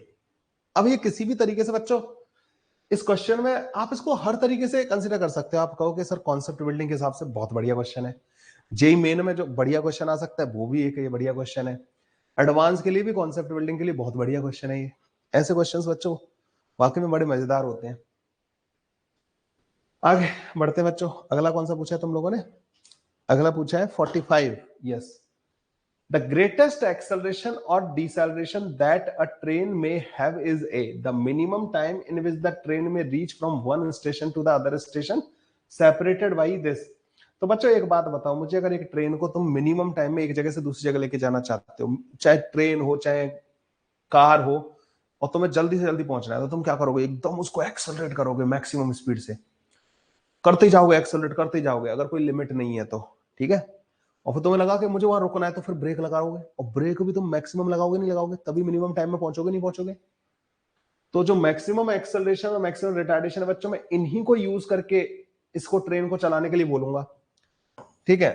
अब ये किसी भी तरीके से बच्चों इस क्वेश्चन में आप इसको हर तरीके से कंसीडर कर सकते हो। आप कहोगे सर कॉन्सेप्ट बिल्डिंग के हिसाब से बहुत बढ़िया क्वेश्चन है, जेई मेन में जो बढ़िया क्वेश्चन आ सकता है वो भी एक ये बढ़िया क्वेश्चन है, एडवांस के लिए भी कॉन्सेप्ट बिल्डिंग के लिए बहुत बढ़िया क्वेश्चन है ये। ऐसे क्वेश्चंस बच्चों वाकई में बड़े मजेदार होते हैं। आगे बढ़ते हैं बच्चों, अगला कौन सा पूछा है तुम लोगों ने, अगला पूछा है 45, यस, द ग्रेटेस्ट एक्सेलरेशन और deceleration that a train may have is a the minimum time in which the train may reach from one station to the other station separated by this. तो बच्चों एक बात बताओ मुझे, अगर एक train को तुम मिनिमम टाइम में एक जगह से दूसरी जगह लेके जाना चाहते हो, चाहे ट्रेन हो चाहे कार हो, और तुम्हें जल्दी से जल्दी पहुंचना है, तो तुम क्या करोगे? एकदम उसको एक्सेलरेट करोगे मैक्सिमम स्पीड से, करते जाओगे, एक्सेलरेट करते जाओगे, अगर कोई लिमिट नहीं है तो, ठीक है। और फिर तुम्हें लगा कि मुझे वहां रुकना है, तो फिर ब्रेक लगाओगे, और ब्रेक भी तुम मैक्सिमम लगाओगे नहीं लगाओगे, तभी मिनिमम टाइम में पहुंचोगे नहीं पहुंचोगे। तो जो मैक्सिमम एक्सेलरेशन और मैक्सिमम रिटार्डेशन है बच्चों, मैं इन्हीं को यूज करके इसको ट्रेन को चलाने के लिए बोलूंगा, ठीक है।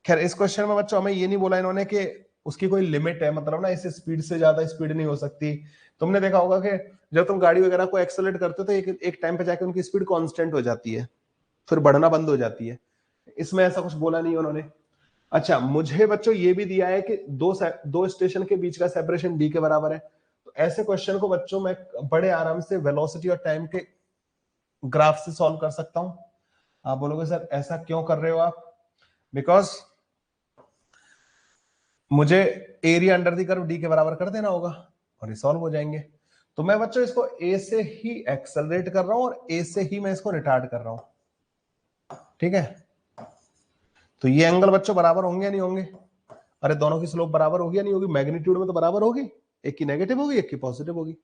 खैर इस क्वेश्चन में बच्चों हमें ये नहीं बोला इन्होंने कि उसकी कोई लिमिट है, मतलब ना इस स्पीड से ज्यादा स्पीड नहीं हो सकती। तुमने देखा होगा कि जब तुम गाड़ी वगैरह को एक्सेलरेट करते हो तो एक टाइम पे जाके उनकी स्पीड कांस्टेंट हो जाती है, फिर बढ़ना बंद हो जाती है। इसमें ऐसा कुछ बोला नहीं उन्होंने। अच्छा, मुझे बच्चों ये भी दिया है कि दो स्टेशन के बीच का सेपरेशन डी के बराबर है। तो ऐसे क्वेश्चन को बच्चों मैं बड़े आराम से वेलोसिटी और टाइम के ग्राफ से सॉल्व कर सकता हूं। आप बोलोगे सर ऐसा क्यों कर रहे हो आप? बिकॉज मुझे area under the curve D के बराबर कर देना होगा और ये सॉल्व हो जाएंगे। तो मैं बच्चों इसको ए से ही एक्सेलरेट कर रहा हूं और ए से ही मैं इसको रिटार्ड कर रहा हूं, ठीक है। तो ये एंगल बच्चों बराबर होंगे या नहीं होंगे? अरे दोनों की स्लोप बराबर होगी या नहीं होगी? मैग्नीट्यूड में तो बराबर होगी, एक की नेगेटिव होगी एक की पॉजिटिव होगी,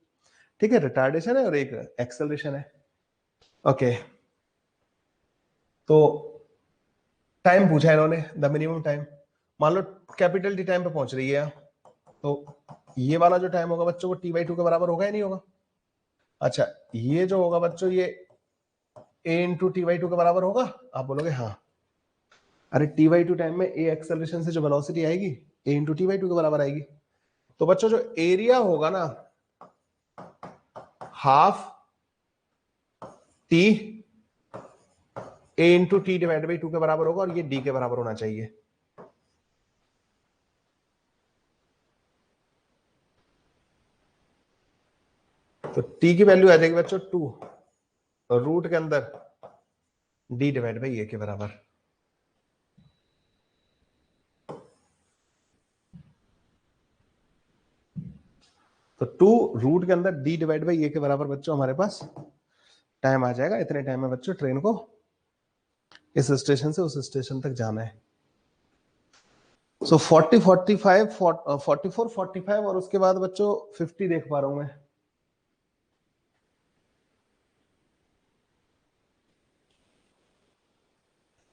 ठीक है। रिटार्डेशन है और एक एक्सेलरेशन है। ओके, तो टाइम पूछा है इन्होंने, द मिनिमम टाइम। मान लो कैपिटल टी टाइम पे पहुंच रही है, तो ये वाला जो टाइम होगा बच्चों वो टी बाई टू के बराबर होगा या नहीं होगा? अच्छा, ये जो होगा बच्चों ये ए इंटू टी बाई टू के बराबर होगा? आप बोलोगे हाँ। अरे टी बाई टू टाइम में ए एक्सेलरेशन से जो वेलोसिटी आएगी ए इंटू टी बाई टू के बराबर आएगी। तो बच्चों जो एरिया होगा ना, half T A into T divide by two के बराबर होगा, और ये डी के बराबर होना चाहिए। तो टी की वैल्यू आ जाएगी बच्चों 2, और रूट के अंदर डी डिवाइड बाई ए के बराबर। तो 2 रूट के अंदर डी डिवाइड बाई ए के बराबर बच्चों हमारे पास टाइम आ जाएगा। इतने टाइम में बच्चों ट्रेन को इस स्टेशन से उस स्टेशन तक जाना है। सो 40 45 44 45 और उसके बाद बच्चों 50 देख पा रहा हूं मैं।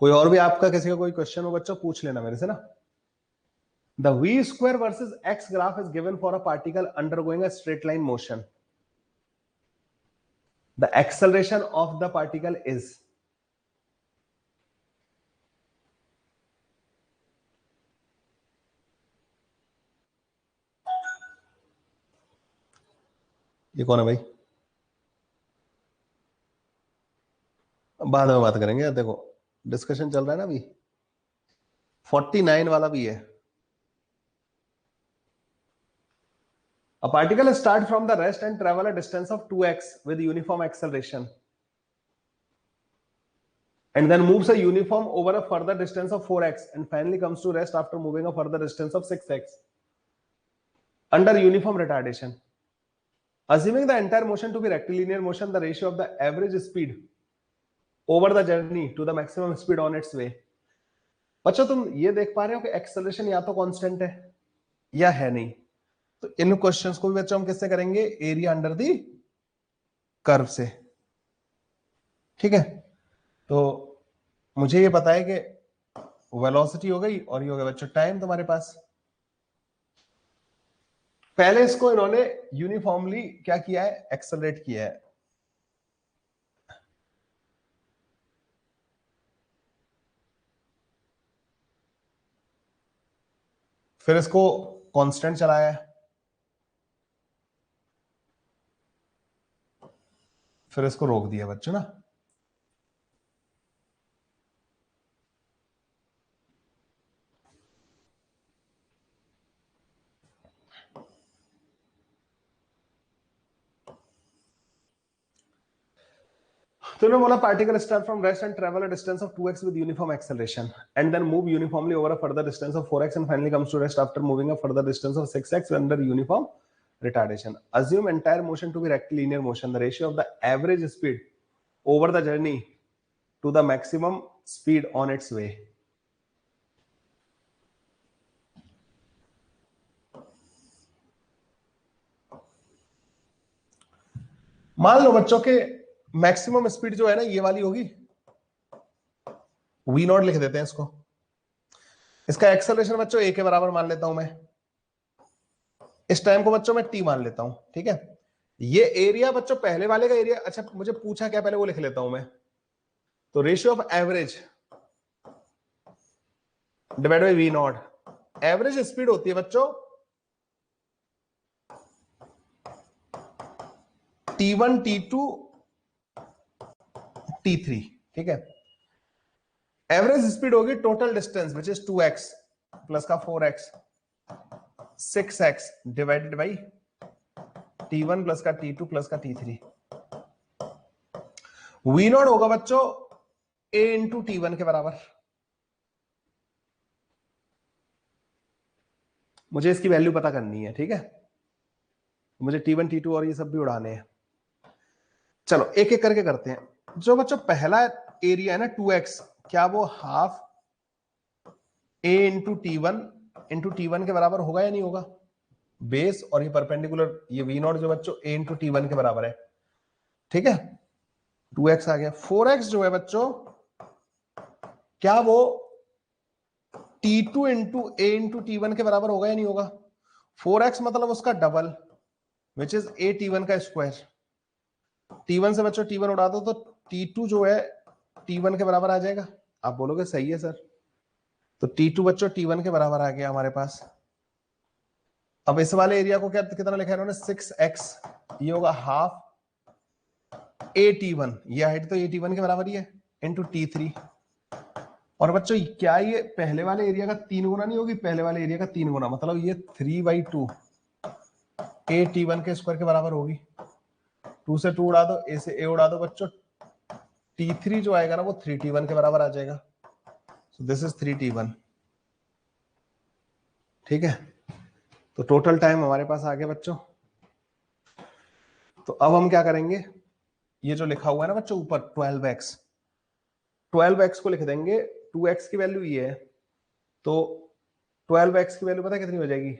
कोई और भी आपका किसी का कोई क्वेश्चन हो बच्चों पूछ लेना मेरे से ना। The v square versus x graph is given for a particle undergoing a straight line motion. The acceleration of the particle is, ये कौन है भाई? बाद में बात करेंगे, देखो डिस्कशन चल रहा है ना अभी। 49 वाला भी है। A particle start from the rest and travel a distance of 2x with uniform acceleration and then moves a uniform over a further distance of 4x and finally comes to rest after moving a further distance of 6x under uniform retardation. Assuming the entire motion to be rectilinear motion, the ratio of the average speed over the journey to the maximum speed on its way. बच्चों तुम ये देख पा रहे हो कि acceleration या तो कांस्टेंट है या है नहीं। तो इन क्वेश्चंस को भी बच्चों हम किससे करेंगे? एरिया अंडर दी कर्व से, ठीक है। तो मुझे ये पता है कि वेलोसिटी हो गई और ये हो गया बच्चों टाइम तुम्हारे पास। पहले इसको इन्होंने यूनिफॉर्मली क्या किया है? एक्सेलरेट किया है। फिर इसको कांस्टेंट चलाया है, फिर इसको रोक दिया बच्चों ना। तो उन्होंने बोला particle start from rest and travel a distance of 2x with uniform acceleration and then move uniformly over a further distance of 4x and finally comes to rest after moving a further distance of 6x under uniform retardation. Assume entire motion to be rectilinear motion. The ratio of the average speed over the journey to the maximum speed on its way. मान लो बच्चों के maximum speed जो है ना ये वाली होगी, v not लिख देते हैं इसको। इसका एक्सेलरेशन बच्चों a के बराबर मान लेता हूं मैं, इस टाइम को बच्चों मैं t मान लेता हूं, ठीक है। ये एरिया बच्चों पहले वाले का एरिया, अच्छा मुझे पूछा क्या पहले वो लिख लेता हूं मैं। तो ratio of average divide by v not, average speed होती है बच्चों t1 t2 t3, ठीक है। एवरेज स्पीड होगी total distance which is 2x plus का 4x 6x divided by t1 plus का t2 प्लस का t3। v नॉट होगा बच्चों a इंटू t1 के बराबर। मुझे इसकी वैल्यू पता करनी है, ठीक है। मुझे t1 t2 और ये सब भी उड़ाने हैं। चलो एक एक करके करते हैं। जो बच्चों पहला एरिया है ना 2x, क्या वो हाफ a इंटू t1 के बराबर होगा या नहीं होगा? बेस और ये परपेंडिकुलर, ये v नॉट जो बच्चों a इंटू t1 के बराबर है, ठीक है। 2x आ गया। 4x जो है बच्चों, क्या वो t2 into a into t1 के बराबर होगा या नहीं होगा? 4x मतलब उसका double which is a t1 का स्क्वायर। t1 से बच्चों t1 उड़ा दो तो t2 जो है t1 के बराबर आ जाएगा। आप बोलोगे सही है सर, तो t2 बच्चों t1 के बराबर आ गया हमारे पास। अब इस वाले एरिया को क्या कितना लिखा है इन्होंने? 6x, ये होगा हाफ at1, ये हाइट तो at1 के बराबर ही है, इंटू t3। और बच्चों क्या ये पहले वाले एरिया का 3 गुना नहीं होगी? पहले वाले एरिया का 3 गुना, मतलब ये 3/2 at1 के स्क्वायर के बराबर होगी। 2 से 2 उड़ा दो, a से a उड़ा दो बच्चों, t3 जो आएगा ना वो 3t1 के बराबर आ जाएगा। सो दिस इज 3t1, ठीक है। तो टोटल टाइम हमारे पास आ गया बच्चों। तो अब हम क्या करेंगे, ये जो लिखा हुआ है ना बच्चों ऊपर 12x को लिख देंगे। 2x की वैल्यू ये है, तो 12x की वैल्यू पता है कितनी हो जाएगी?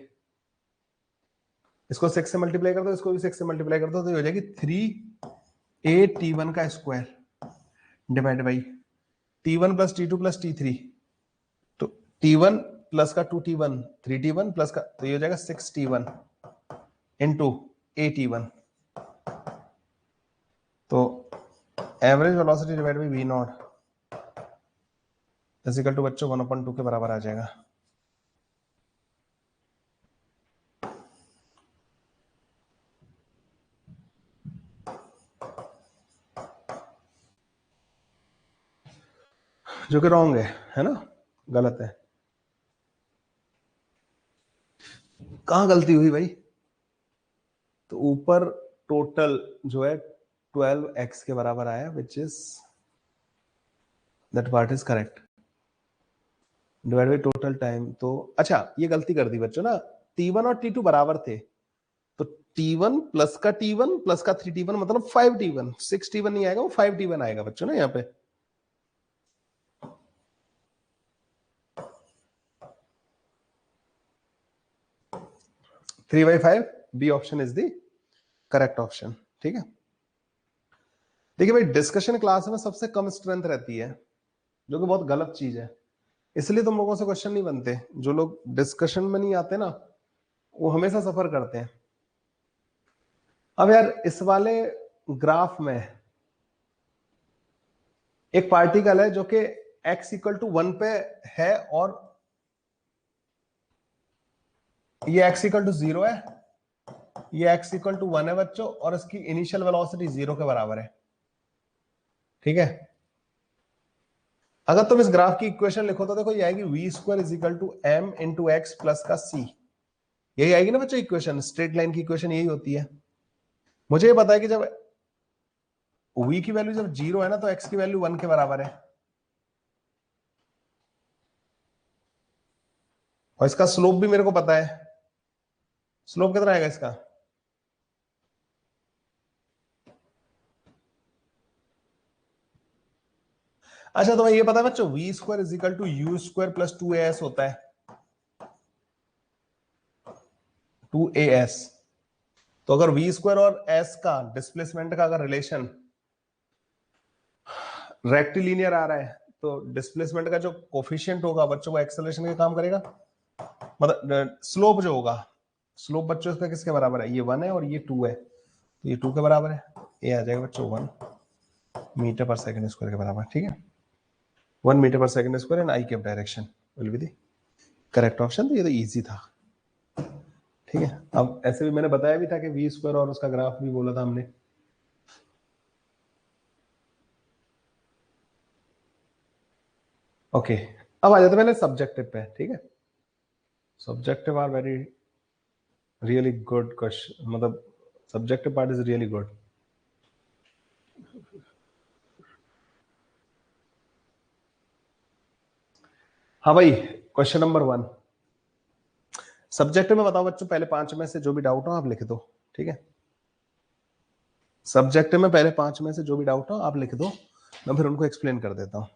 इसको 6 से मल्टीप्लाई कर दो, इसको भी 6 से मल्टीप्लाई कर दो, तो ये हो जाएगी 3at1 का square divide by t1 plus t2 plus t3। तो t1 प्लस का 2t1 3t1 प्लस का, तो ये हो जाएगा 6t1 इंटू at1। तो average velocity divide by v not is equal to बच्चों 1/2 के बराबर आ जाएगा। जो कि रॉन्ग है ना, गलत है। कहां गलती हुई भाई? तो ऊपर टोटल जो है 12x के बराबर आया, which is that part is correct, divide by total time. तो अच्छा ये गलती कर दी बच्चों ना, t1 और t2 बराबर थे, तो t1 प्लस का t1 प्लस का 3t1 मतलब 5t1, 6t1 नहीं आएगा, वो 5t1 आएगा बच्चों ना यहाँ पे। Three by 5, B option is the correct option, ठीक है। देखिए भाई डिस्कशन क्लास में सबसे कम स्ट्रेंथ रहती है, जो कि बहुत गलत चीज है। इसलिए तुम लोगों से क्वेश्चन नहीं बनते। जो लोग डिस्कशन में नहीं आते ना, वो हमेशा सफर करते हैं। अब यार इस वाले ग्राफ में एक पार्टिकल है जो कि x इक्वल टू 1 पे है, और ये x इक्वल टू 0 है, ये x इक्वल टू 1 है बच्चों, और इसकी इनिशियल वेलोसिटी 0 के बराबर है, ठीक है। अगर तुम इस ग्राफ की इक्वेशन लिखो तो देखो ये आएगी v² is equal to m into x plus का c। यही आएगी ना बच्चों इक्वेशन, स्ट्रेट लाइन की इक्वेशन यही होती है। मुझे ये पता है कि जब v की वैल्यू जब 0 है ना तो x की वैल्यू 1 के बराबर है, और इसका स्लोप भी मेरे को पता है। स्लोप कितना आएगा इसका? अच्छा, तो ये पता है बच्चों, v square is equal to u square plus 2as होता है, 2as। तो अगर वी स्क्वायर और s का डिस्प्लेसमेंट का अगर रिलेशन रेक्टिलिनियर आ रहा है तो डिस्प्लेसमेंट का जो कोफिशिएंट होगा बच्चों, वो एक्सेलरेशन का काम करेगा। मतलब स्लोप जो होगा, स्लोप बच्चों इसका किसके बराबर है? ये 1 है और ये 2 है, तो ये 2 के बराबर है। ये आ जाएगा बच्चों 1 मीटर पर सेकंड स्क्वायर के बराबर। ठीक है, 1 metre per second square in I cap direction will be the correct option. तो ये तो इजी था। ठीक है, अब ऐसे भी मैंने बताया भी था कि वी स्क्वायर और उसका ग्राफ भी बोला था हमने। ओके, अब आ जाते पहले सब्जेक्टिव पे। ठीक है, subjective are very really good question, मतलब subjective part is really good. हाँ भाई, क्वेश्चन नंबर 1 सब्जेक्ट में बताओ बच्चों, पहले 5 में से जो भी डाउट हो आप लिख दो। ठीक है, सब्जेक्ट में पहले 5 में से जो भी डाउट हो आप लिख दो, मैं फिर उनको एक्सप्लेन कर देता हूं।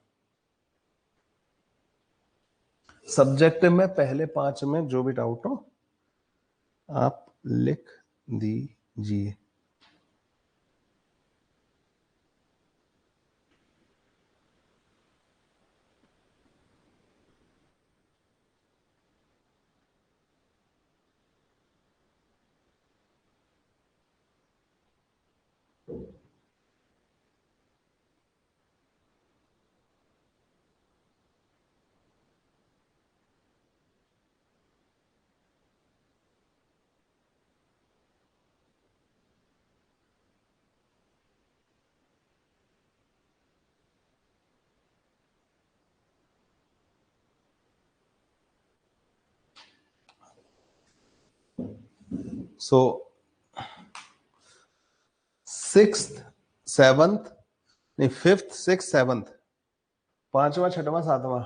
सब्जेक्ट में पहले 5 में जो भी डाउट हो आप लिख दीजिए। सो 6th 7th नहीं 5th 6th 7th, 5वां 6वां 7वां,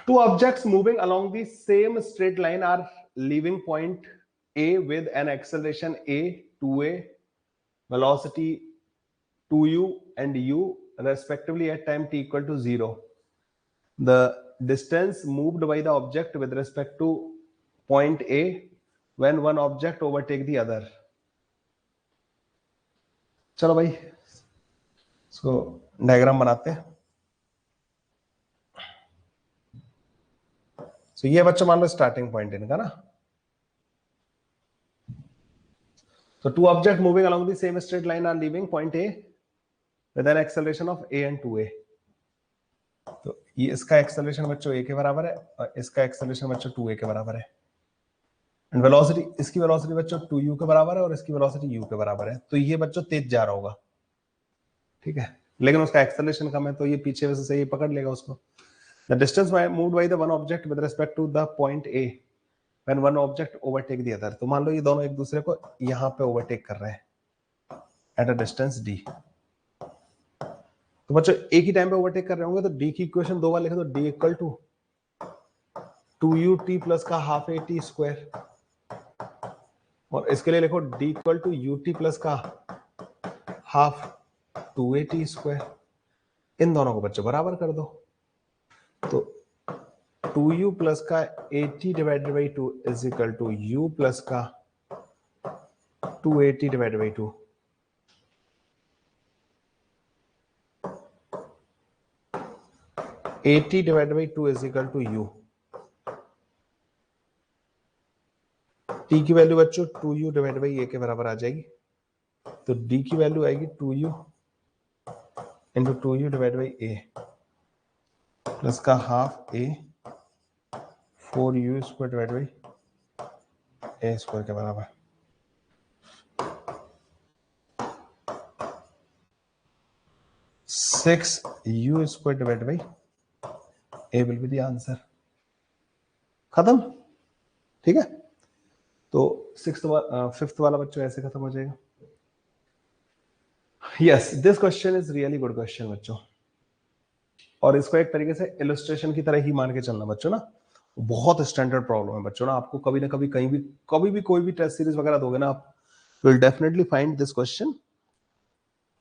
two objects moving along the same straight line are leaving point A with an acceleration a 2a, velocity 2u and u respectively at time t equal to 0. The distance moved by the object with respect to point A when one object overtake the other. चलो भाई इसको diagram बनाते हैं। तो ये बच्चों मान लो starting point इनका ना। So two objects moving along the same straight line are leaving point A with an acceleration of a and 2a. तो ये इसका एक्सेलरेशन बच्चों a के बराबर है और इसका एक्सेलरेशन बच्चों 2a के बराबर है। एंड वेलोसिटी, इसकी वेलोसिटी बच्चों 2u के बराबर है और इसकी वेलोसिटी u के बराबर है। तो ये बच्चों तेज जा रहा होगा, ठीक है, लेकिन उसका एक्सेलरेशन कम है तो ये पीछे वजह से ये पकड़ लेगा उसको। The distance moved by the one object with respect to the point A when one object overtake the other. तो मान लो ये दोनों एक दूसरे को यहाँ पे ओवरटेक कर रहे हैं एट अ डिस्टेंस d। तो बच्चों एक ही टाइम पे ओवरटेक कर रहे होंगे तो d की इक्वेशन 2 बार लिखे तो d equal to 2ut plus का हाफ a t स्क्वायर, और इसके लिए लिखो d equal to ut plus का हाफ 2a t स्क्वायर। इन दोनों को बच्चों बराबर कर दो तो 2u प्लस का 80 divided by 2 is equal to u plus का 280 divided by 2। Eighty divided by 2 is equal to u। t की वैल्यू बच्चों 2u डिवाइडेड बाई a के बराबर आ जाएगी। तो d की वैल्यू आएगी 2u into 2u divided by a plus का half a 4u square divided by a square के बराबर। Six U square divide by A will be the answer. खत्म, ठीक है। तो फिफ्थ वाला बच्चों ऐसे खत्म हो जाएगा। Yes, this question is really good question बच्चों, और इसको एक तरीके से इलस्ट्रेशन की तरह ही मान के चलना बच्चों ना। बहुत स्टैंडर्ड प्रॉब्लम है बच्चों ना, आपको कभी ना कभी कभी भी कोई भी टेस्ट सीरीज वगैरह दोगे ना, आप will definitely find this question.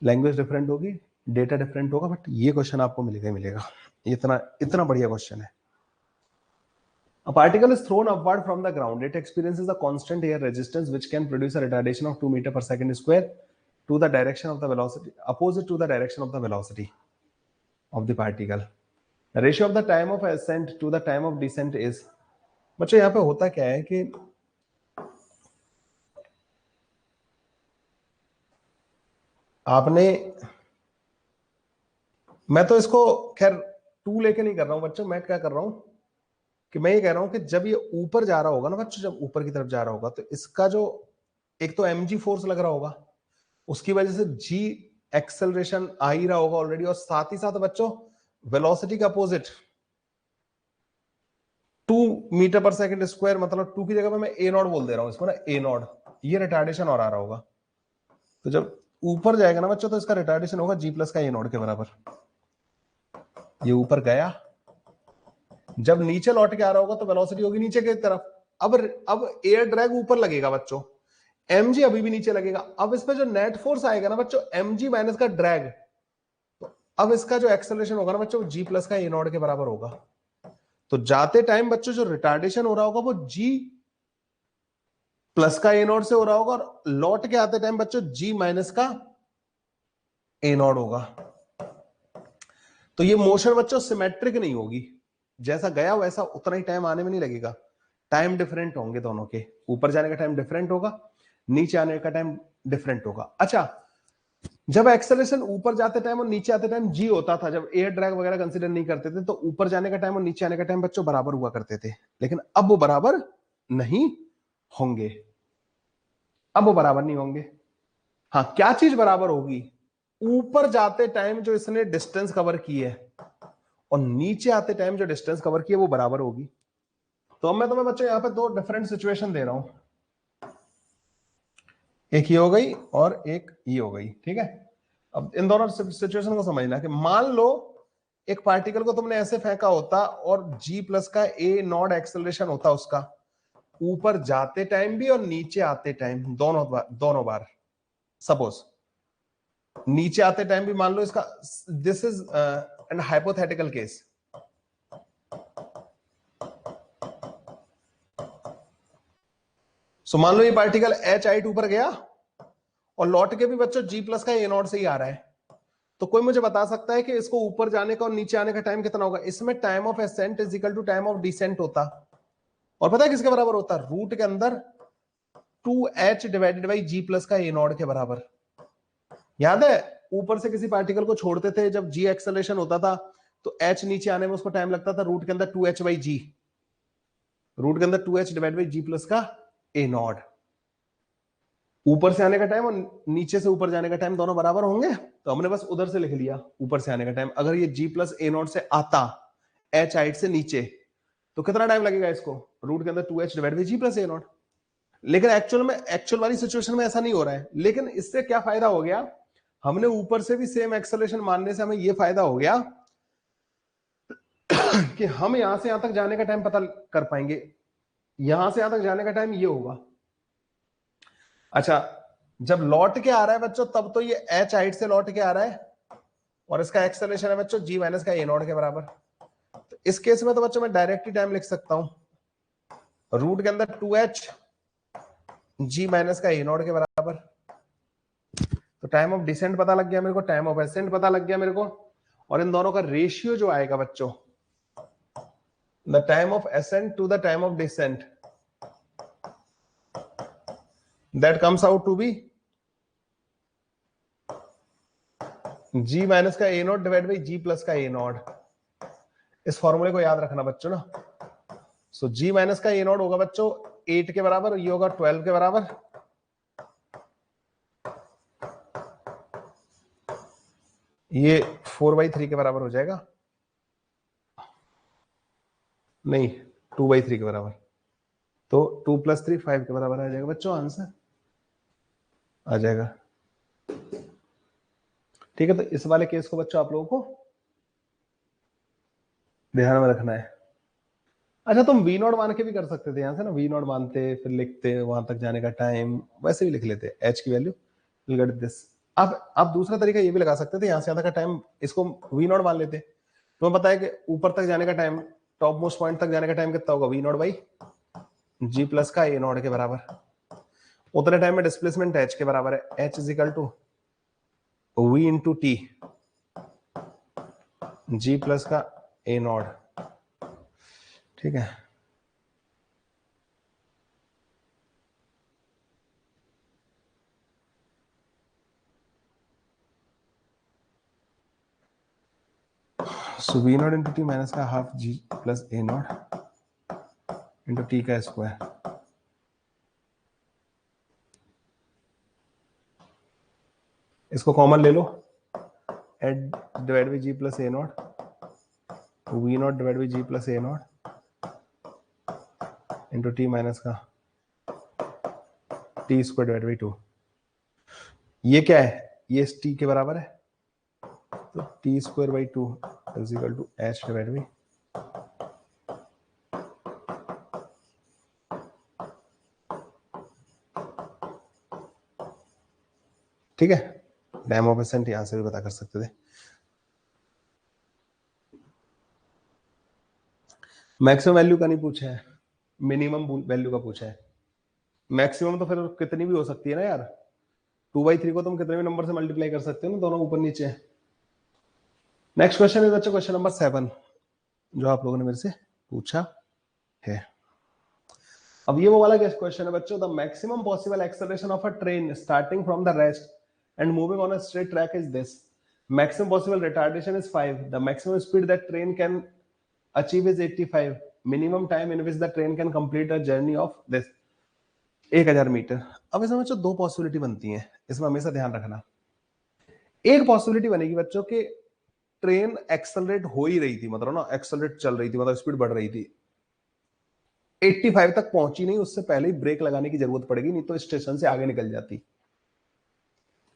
Language different होगी, डेटा डिफरेंट होगा, बट ये क्वेश्चन आपको मिलेगा ही मिलेगा। इतना इतना बढ़िया क्वेश्चन है। A particle is thrown upward from the ground. It experiences a constant air resistance which can produce a retardation of 2 meter per second square to the direction of the velocity, opposite to the direction of the velocity of the particle. The ratio of the time of ascent to the time of descent is, बच्चों यहाँ पे होता क्या है कि आपने, मैं तो इसको खैर टू लेके नहीं कर रहा हूं बच्चों, मैं क्या कर रहा हूं कि मैं ये कह रहा हूं कि जब ये ऊपर जा रहा होगा ना बच्चों, जब ऊपर की तरफ जा रहा होगा, तो इसका जो एक तो mg फोर्स लग रहा होगा, उसकी वजह से g एक्सेलरेशन आ ही रहा होगा ऑलरेडी, और साथ ही साथ बच्चों वेलोसिटी का opposite 2 metre per second square, मतलब 2 की जगह पे मैं ए नॉट बोल दे रहा हूं इसको ना, ए नॉट, ये रिटार्डेशन और आ रहा होगा। तो जब ऊपर जाएगा ना बच्चों, तो इसका रिटार्डेशन होगा g प्लस का ए नॉट के बराबर। ये ऊपर गया, जब नीचे लौट के आ रहा होगा तो वेलोसिटी होगी नीचे की तरफ। अब एयर ड्रैग ऊपर लगेगा बच्चों, mg अभी भी नीचे लगेगा। अब इस पे जो नेट फोर्स आएगा ना बच्चों, mg माइनस का ड्रैग, तो अब इसका जो एक्सेलरेशन होगा ना बच्चों, g प्लस का ए नॉट के बराबर होगा। तो जाते टाइम बच्चों जो रिटार्डेशन हो रहा होगा वो g प्लस का ए नॉट से हो रहा होगा, और लौट के आते टाइम बच्चों g माइनस का ए नॉट होगा। तो ये मोशन बच्चों सिमेट्रिक नहीं होगी, जैसा गया वैसा उतना ही टाइम आने में नहीं लगेगा, टाइम डिफरेंट होंगे दोनों के, ऊपर जाने का टाइम डिफरेंट होगा, नीचे आने का टाइम डिफरेंट होगा। अच्छा, जब एक्सेलरेशन ऊपर जाते टाइम और नीचे आते टाइम जी होता था, जब एयर ड्रैग वगैरह कंसीडर नहीं करते थे, तो ऊपर जाने का टाइम और नीचे आने का टाइम बच्चों बराबर हुआ करते थे, लेकिन अब वो बराबर नहीं होंगे। अब वो बराबर नहीं होंगे। हाँ, क्या चीज बराबर होगी? ऊपर जाते टाइम जो इसने डिस्टेंस कवर की है और नीचे आते टाइम जो डिस्टेंस कवर की है वो बराबर होगी। तो अब मैं तुम्हें बच्चों यहां पे दो डिफरेंट सिचुएशन दे रहा हूं, एक ये हो गई और एक ये हो गई, ठीक है। अब इन दोनों सिचुएशन को समझना कि मान लो एक पार्टिकल को तुमने ऐसे फेंका होता और g प्लस का ए नॉट एक्सेलरेशन होता उसका, ऊपर जाते टाइम भी और नीचे आते टाइम दोनों बार। सपोज नीचे आते टाइम भी मान लो इसका, this is an hypothetical case. So मान लो ये पार्टिकल एच हाइट ऊपर गया और लौट के भी बच्चों g प्लस का ए नॉट से ही आ रहा है, तो कोई मुझे बता सकता है कि इसको ऊपर जाने का और नीचे आने का टाइम कितना होगा? इसमें time of ascent is equal to time of descent होता, और पता है किसके बराबर होता? रूट के अंदर 2h divided by g plus का ए नॉट के बराबर। याद है ऊपर से किसी पार्टिकल को छोड़ते थे, जब g एक्सेलरेशन होता था तो h नीचे आने में उसको टाइम लगता था रूट के अंदर 2h बाई g, रूट के अंदर 2h divide by g plus का ए नॉट। ऊपर से आने का टाइम और नीचे से ऊपर जाने का टाइम दोनों बराबर होंगे, तो हमने बस उधर से लिख लिया ऊपर से आने का टाइम। अगर ये g प्लस ए नॉट से आता h हाइट से नीचे, तो कितना टाइम लगेगा इसको? रूट के अंदर 2h divide by g plus a not. लेकिन एक्चुअल वाली सिचुएशन में ऐसा नहीं हो रहा है। लेकिन इससे क्या फायदा हो गया? हमने ऊपर से भी सेम एक्सेलरेशन मानने से हमें यह फायदा हो गया कि हम यहां से यहां तक जाने का टाइम पता कर पाएंगे, यहां से यहां तक जाने का टाइम ये होगा। अच्छा, जब लौट के आ रहा है बच्चों, तब तो ये h हाइट से लौट के आ रहा है और इसका एक्सेलरेशन है बच्चों g माइनस का ए नॉट के बराबर। तो इस केस में तो बच्चों मैं डायरेक्ट ही टाइम लिख सकता हूं, रूट के अंदर 2h g माइनस का ए नॉट के बराबर। तो टाइम ऑफ डिसेंट पता लग गया मेरे को, टाइम ऑफ एसेंट पता लग गया मेरे को, और इन दोनों का रेशियो जो आएगा बच्चों, the time of ascent to the time of descent, that comes out to be g minus का ए naught divide by g plus का ए नॉट। इस फॉर्मूले को याद रखना बच्चों ना। सो g माइनस का ए नॉट होगा बच्चों 8 के बराबर, ये होगा 12 के बराबर, ये 4/3 के बराबर हो जाएगा, नहीं 2/3 के बराबर। तो 2 + 3 5 के बराबर आ जाएगा बच्चों, आंसर आ जाएगा। ठीक है, तो इस वाले केस को बच्चों आप लोगों को ध्यान में रखना है। अच्छा, तुम वी नॉट मान के भी कर सकते थे, यहां से ना वी नॉट मानते, फिर लिखते वहां तक जाने का टाइम, वैसे भी लिख लेते एच की वैल्यू गेट दिस। अब आप दूसरा तरीका ये भी लगा सकते थे, यहां से आधा का टाइम इसको वी नॉट मान लेते। तुम्हें पता है कि ऊपर तक जाने का टाइम, टॉप मोस्ट पॉइंट तक जाने का टाइम कितना होगा, v not by g plus का ए नॉट के बराबर। उतने टाइम में डिस्प्लेसमेंट एच के बराबर है, h is equal to v into t, g plus का ए नॉट। ठीक है, so v naught into t minus का half g plus a naught into t का स्क्वायर। इसको कॉमन ले लो, add divide by g plus a naught, v not divide by g plus a naught into t minus का t square divide by 2। ये क्या है, ये T के बराबर है, तो t square by 2 is equal to h divide by, ठीक है। डेमो परसेंट यहां से भी पता कर सकते थे। मैक्सिमम वैल्यू का नहीं पूछा है, मिनिमम वैल्यू का पूछा है। मैक्सिमम तो फिर कितनी भी हो सकती है ना यार, 2/3 को तुम कितने भी नंबर से मल्टीप्लाई कर सकते हो ना, दोनों ऊपर नीचे। नेक्स्ट क्वेश्चन है बच्चों, क्वेश्चन नंबर 7 जो आप लोगों ने मेरे से पूछा है। अब ये वो वाला क्वेश्चन है बच्चों, the maximum possible acceleration of a train starting from the rest and moving on a straight track is this, maximum possible retardation is 5, the maximum speed that train can achieve is 85, minimum time in which the train can complete a journey of this 1000 metre. अब इसमें बच्चों दो possibility बनती हैं, इसमें हमेशा ध्यान रखना। एक पॉसिबिलिटी बनेगी बच्चों के ट्रेन एक्सेलरेट हो ही रही थी, मतलब ना एक्सेलरेट चल रही थी, मतलब स्पीड बढ़ रही थी, 85 तक पहुंची नहीं, उससे पहले ही ब्रेक लगाने की जरूरत पड़ेगी, नहीं तो स्टेशन से आगे निकल जाती।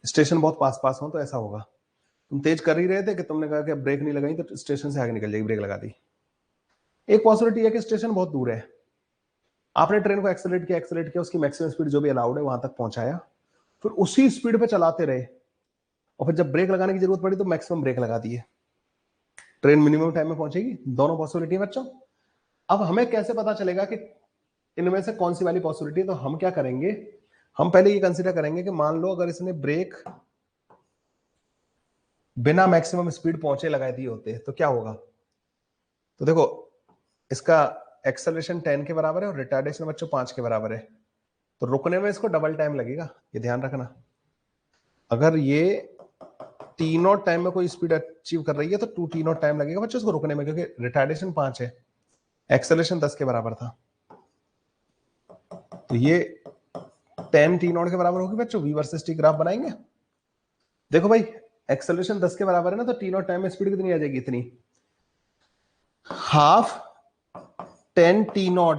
स्टेशन बहुत पास पास हो तो ऐसा होगा, तुम तेज कर ही रहे थे कि तुमने कहा कि ब्रेक नहीं लगाई तो स्टेशन से आगे निकल जाएगी, ब्रेक लगा दी। एक पॉसिबिलिटी है कि स्टेशन बहुत दूर है, आपने ट्रेन को एक्सेलरेट किया, उसकी मैक्सिमम स्पीड जो भी अलाउड है वहां तक पहुंचाया, फिर उसी स्पीड पे चलाते रहे, और फिर जब ब्रेक लगाने की जरूरत पड़ी तो मैक्सिमम ब्रेक लगा दिए, ट्रेन मिनिमम टाइम में पहुंचेगी। दोनों पॉसिबिलिटी है बच्चों। अब हमें कैसे पता चलेगा कि इनमें से कौन सी वाली पॉसिबिलिटी है, तो हम क्या करेंगे, हम पहले ये कंसीडर करेंगे कि मान लो अगर इसने ब्रेक बिना मैक्सिमम स्पीड पहुंचे लगाए दिए होते तो क्या होगा। तो देखो, इसका एक्सेलरेशन 10 के बराबर है और रिटार्डेशन बच्चों 5 के बराबर है, तो रुकने में इसको डबल टाइम लगेगा, ये ध्यान रखना। अगर ये टी नॉट टाइम में कोई स्पीड अचीव कर रही है तो 2 टी नॉट टाइम लगेगा बच्चों इसको रुकने में, क्योंकि रिटार्डेशन 5 है, एक्सेलरेशन 10 के बराबर था, तो ये 10 टी नॉट के बराबर होगी बच्चों। वी वर्सेस टी ग्राफ बनाएंगे। देखो भाई, एक्सेलरेशन 10 के बराबर है ना, तो टी नॉट टाइम में स्पीड कितनी आ जाएगी, इतनी, half 10 T not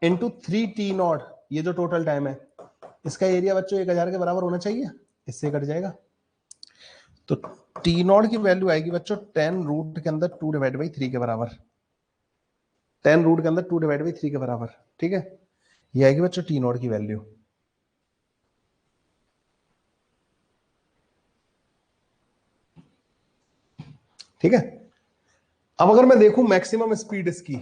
into 3 T not, ये जो टोटल टाइम है, इसका एरिया बच्चों 1000 के बराबर होना चाहिए, इससे कट जाएगा, तो टी नॉट की वैल्यू आएगी बच्चों 10 रूट के अंदर 2 डिवाइड बाई 3 के बराबर, 10 रूट के अंदर 2 डिवाइड बाई 3 के बराबर। ठीक है, ये आएगी बच्चों टी नॉट की वैल्यू। ठीक है, अब अगर मैं देखूं मैक्सिमम स्पीड इसकी,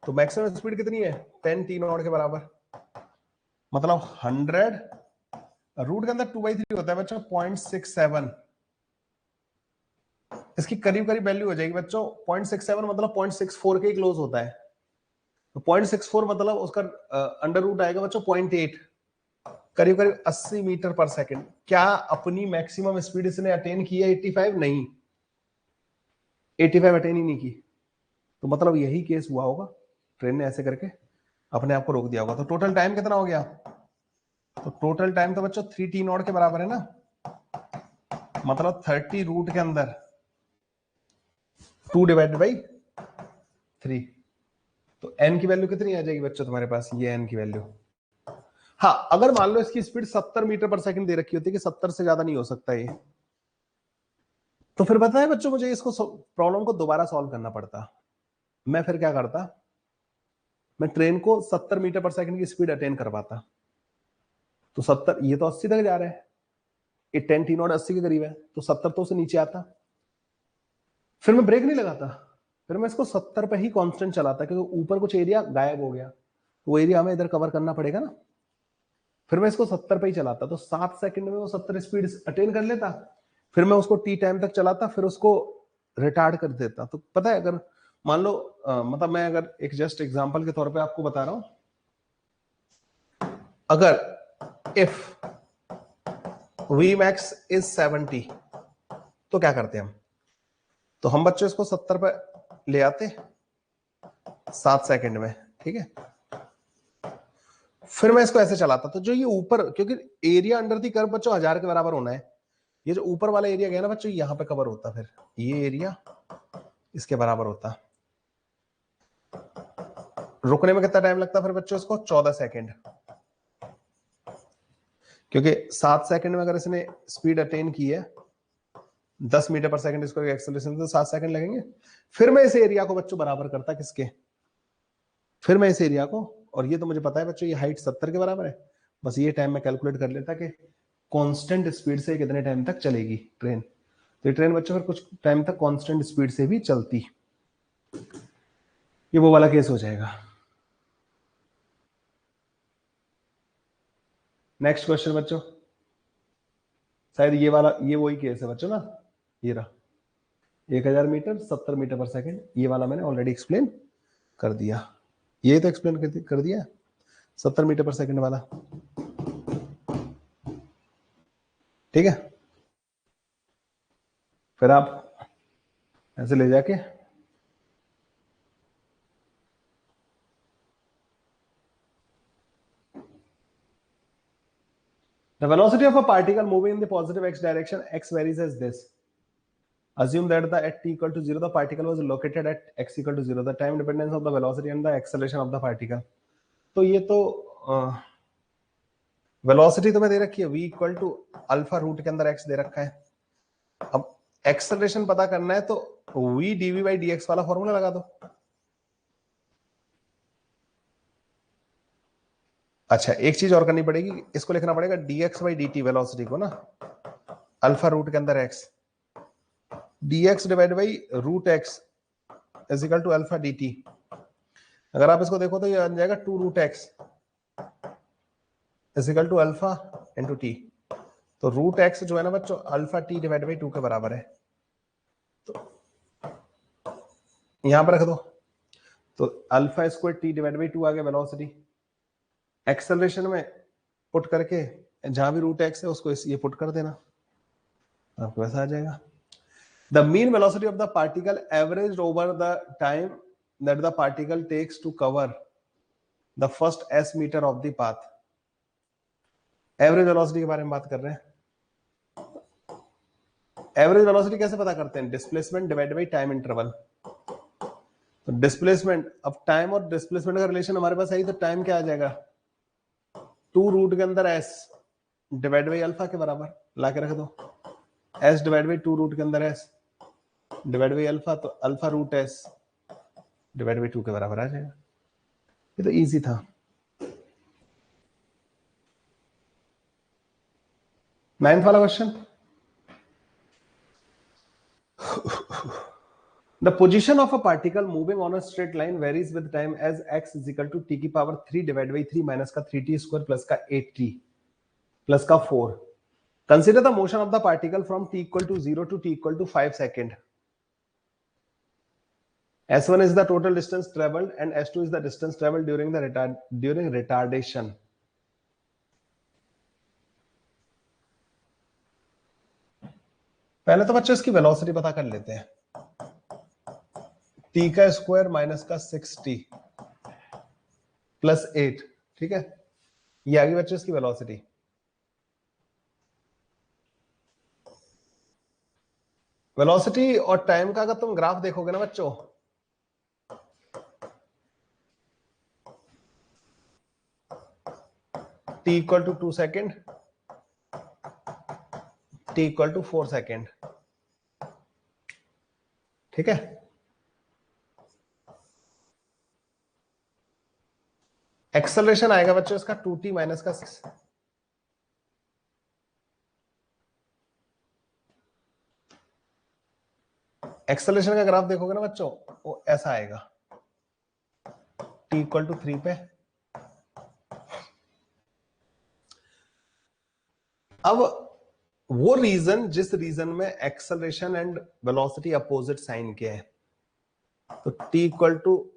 तो मैक्सिमम स्पीड कितनी है, 10 टी नॉट के बराबर, मतलब 100 रूट के अंदर 2/3 होता है बच्चों 0.67, इसकी करीब करीब वैल्यू हो जाएगी बच्चों 0.67, मतलब 0.64 के क्लोज होता है, तो 0.64 मतलब उसका अंडर रूट आएगा बच्चों 0.8, करीब करीब 80 मीटर पर सेकंड। क्या अपनी मैक्सिमम स्पीड इसने अटेन की है 85? नहीं, 85 अटेन ही नहीं की, तो मतलब यही केस हुआ होगा, ट्रेन ने ऐसे करके अपने आप को रोक दिया होगा। तो टोटल टाइम कितना हो गया, तो टोटल टाइम तो बच्चों 3 टी नॉट के बराबर है ना, मतलब 30 रूट के अंदर 2 डिवाइडेड बाई 3, तो n की वैल्यू कितनी आ जाएगी बच्चों तुम्हारे पास, ये n की वैल्यू। हाँ, अगर मान लो इसकी स्पीड 70 मीटर पर सेकंड दे रखी होती है कि 70 से ज्यादा नहीं हो सकता ये, तो फिर पता है बच्चों मुझे इसको प्रॉब्लम को दोबारा सॉल्व करना पड़ता। मैं फिर क्या करता, मैं ट्रेन को 70 मीटर पर सेकंड की स्पीड अटेन करवाता। तो 70, ये तो 80 तक जा रहा है, ये 10 टी नॉट 80 के करीब है, तो 70 तो से नीचे आता। फिर मैं ब्रेक नहीं लगाता, फिर मैं इसको 70 पे ही कांस्टेंट चलाता, क्योंकि ऊपर कुछ एरिया गायब हो गया, तो वो एरिया हमें इधर कवर करना पड़ेगा ना। फिर मैं इसको 70 पे ही चलाता, तो 7 सेकंड में वो 70 स्पीड अटेन कर लेता। फिर मैं उसको टी टाइम तक चलाता, फिर उसको रिटार्ड कर देता। तो पता है, अगर मान लो मतलब मैं अगर एक जस्ट एग्जांपल के तौर पे आपको बता रहा हूं, अगर इफ Vmax इज 70, तो क्या करते हम, तो हम बच्चों इसको 70 पे ले आते 7 सेकंड में, ठीक है। फिर मैं इसको ऐसे चलाता, तो जो ये ऊपर, क्योंकि एरिया अंडर दी कर्व बच्चों 1000 के बराबर होना है, ये जो ऊपर वाला एरिया गया ना बच्चों, यहां पे कवर होता, फिर ये एरिया इसके बराबर होता। रुकने में कितना टाइम लगता फिर बच्चों इसको, 14 सेकंड, क्योंकि 7 सेकंड में अगर इसने स्पीड अटेन की है 10 मीटर पर सेकंड इसको एक्सेलरेशन, तो 7 सेकंड लगेंगे। फिर मैं इस एरिया को बच्चों बराबर करता किसके, फिर मैं इस एरिया को, और ये तो मुझे पता है बच्चों ये हाइट 70 के बराबर है, बस ये टाइम मैं कैलकुलेट कर लेता कि कांस्टेंट स्पीड से कितने टाइम तक चलेगी ट्रेन। तो ये ट्रेन बच्चों फिर कुछ टाइम तक कांस्टेंट स्पीड से भी चलती, ये वो वाला केस हो जाएगा। नेक्स्ट क्वेश्चन बच्चों, शायद ये वाला, ये वही केस है बच्चों ना, ये रहा 1000 मीटर 70 मीटर पर सेकंड, ये वाला मैंने ऑलरेडी एक्सप्लेन कर दिया, ये तो एक्सप्लेन कर दिया 70 मीटर पर सेकंड वाला, ठीक है। फिर आप ऐसे ले जाके the velocity of a particle moving in the positive x direction, x varies as this. Assume that the at t equal to 0 the particle was located at x equal to 0, the time dependence of the velocity and the acceleration of the particle. तो ये तो velocity तुम्हें दे रखी है v equal to alpha root के अंदर x दे रखा है। अब एक्सेलरेशन पता करना है तो v dv by dx वाला फॉर्मूला लगा दो। अच्छा, एक चीज और करनी पड़ेगी, इसको लिखना पड़ेगा dx by dt, वेलोसिटी को ना अल्फा रूट के अंदर x, dx divide by root x is equal to alpha dt। अगर आप इसको देखो तो ये बन जाएगा 2 root x is equal to alpha into t. तो रूट x जो है ना बच्चों अल्फा टी डिवाइड बाई 2 के बराबर है, तो यहां पर रख दो, तो alpha square T divide by 2 आ गया वेलोसिटी। एक्सेलरेशन में पुट करके जहां भी रूट x है उसको ये पुट कर देना, आपको वैसा आ जाएगा। The mean velocity of the particle averaged over the time that the particle takes to cover the first s meter of the path. Average velocity के बारे में बात कर रहे हैं। एवरेज वेलोसिटी कैसे पता करते हैं, displacement divide by time interval. तो डिस्प्लेसमेंट, अब टाइम और डिस्प्लेसमेंट का रिलेशन हमारे पास है, तो टाइम क्या आ जाएगा 2 रूट के अंदर s डिवाइड बाई अल्फा के बराबर, ला के रख दो s डिवाइड बाई 2 रूट के अंदर s डिवाइड बाई अल्फा, तो alpha root s divide by 2 के बराबर आ जाएगा। ये तो इजी था। नाइन्थ वाला question, the position of a particle moving on a straight line varies with time as x is equal to t की power 3 divide by 3 minus का 3t square plus का 8t प्लस का 4। Consider the motion of the particle from t equal to 0 to t equal to 5 second. s1 is the total distance traveled and s2 is the distance traveled during retardation. पहले तो बच्चों इसकी velocity पता कर लेते हैं, t का square minus का 6t प्लस 8, ठीक है, ये आ गई बच्चों इसकी वेलोसिटी। वेलोसिटी और टाइम का अगर तुम ग्राफ देखोगे ना बच्चों, t equal to 2 second, t equal to 4 second. ठीक है, एक्सेलरेशन आएगा बच्चों इसका 2t माइनस का 6। एक्सेलरेशन का ग्राफ देखोगे ना बच्चों, वो ऐसा आएगा, t इक्वल टू 3 पे। अब वो रीजन, जिस रीजन में acceleration and velocity opposite sign के हैं, तो t इक्वल टू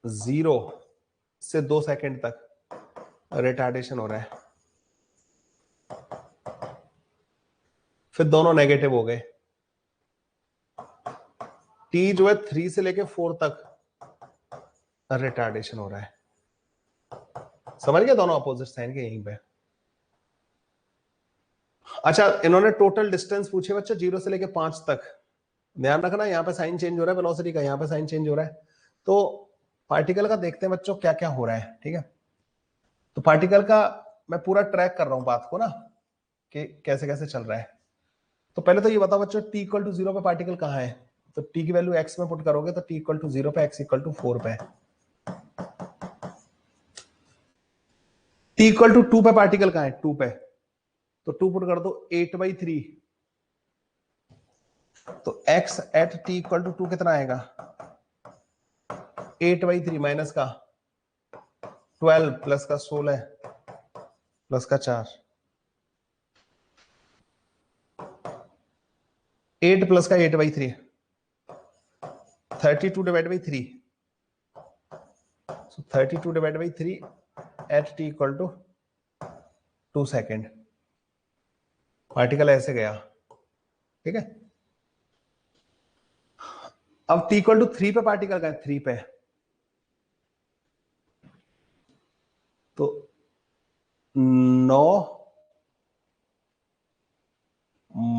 0 से 2 सेकेंड तक रिटार्डेशन हो रहा है, फिर दोनों नेगेटिव हो गए। t जो है 3 से लेके 4 तक रिटार्डेशन हो रहा है। समझ गए, दोनों अपोजिट साइन के यहीं पे। अच्छा, इन्होंने टोटल डिस्टेंस पूछे बच्चों 0 से लेके 5 तक। ध्यान रखना, यहाँ पे साइन चेंज हो रहा है वेलोसिटी का, यहाँ पे साइन चेंज हो रहा है। तो पार्टिकल का देखते हैं बच्चों क्या क्या हो रहा है। ठीक है, तो पार्टिकल का मैं पूरा ट्रैक कर रहा हूं बात को ना, कि कैसे कैसे चल रहा है। तो पहले तो ये बताओ बच्चों, t इक्वल टू 0 पे पार्टिकल कहाँ है? तो t की वैल्यू x में पुट करोगे तो t इक्वल टू 0 पे, x इक्वल टू 4 पे। t इक्वल टू 2 पे पार्टिकल कहाँ है? 2 पे, तो 2 पुट कर दो 8/3। तो x at t equal to 2 कितना आएगा? 8/3 माइनस का 12 प्लस का 16 प्लस का 4, 8 प्लस का 8/3, 32 divide by 3। So 32 divided by 3 at t equal to 2 second. Particle ऐसे गया। ठीक है, अब t इक्वल टू 3 पे पार्टिकल गया, 3 पे, तो 9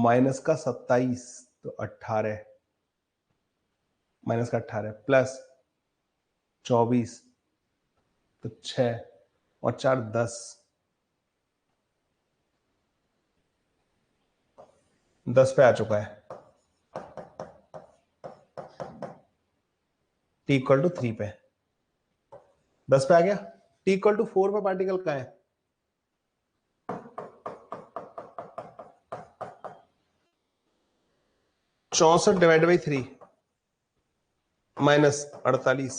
माइनस का 27, तो 18 माइनस का 18 प्लस 24, तो 6 और 4 10, 10 पे आ चुका है। t इक्वल टू 3 पे 10 पे आ गया। t इक्वल टू 4 पे पार्टिकल कहाँ है? 64 डिवाइड बाई 3 माइनस 48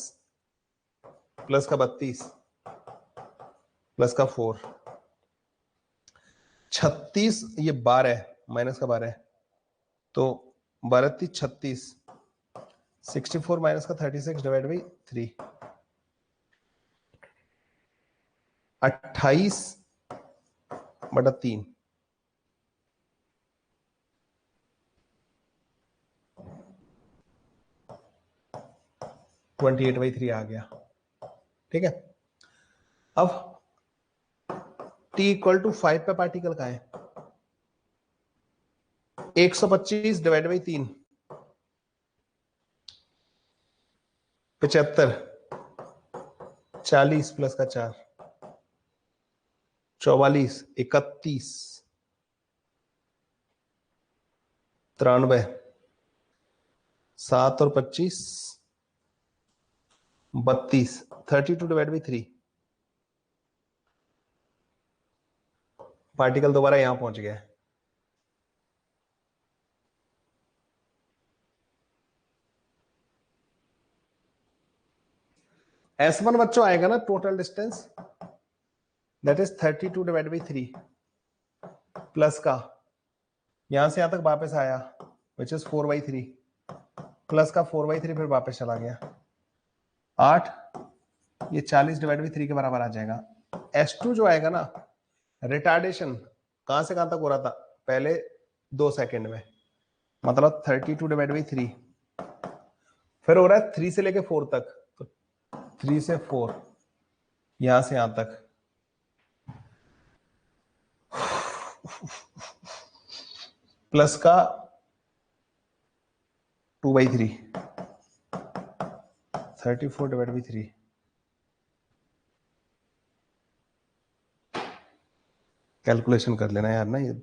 प्लस का 32 प्लस का 4, 36, ये 12 माइनस का 12, तो 12 36, 64 माइनस का 36 डिवाइड बाई 3, 28/3, 28/3 आ गया। ठीक है, अब t इक्वल टू 5 पे पार्टिकल का है? 125 डिवाइड बाई 3, 75, 40 प्लस का 4, 44, 31, 93, 7 और 25, 32, 32 डिवाइड बाई 3, पार्टिकल दोबारा यहां पहुंच गया। S1 बच्चों आएगा ना total distance, that is 32 divide by 3 plus का यहां से यहां तक वापस आया, विच इज 4/3 प्लस का 4/3 फिर वापस चला गया 8, ये 40 डिवाइड बाई 3 के बराबर आ जाएगा। S2 जो आएगा ना, रिटार्डेशन कहां से कहां तक हो रहा था? पहले 2 सेकेंड में, मतलब 32 डिवाइड बाई 3, फिर हो रहा है 3 से लेके 4 तक, तो 3 से 4 यहां से यहां तक, प्लस का 2/3, 34 डिवाइड बाई 3, कैलकुलेशन कर लेना यार ना, ये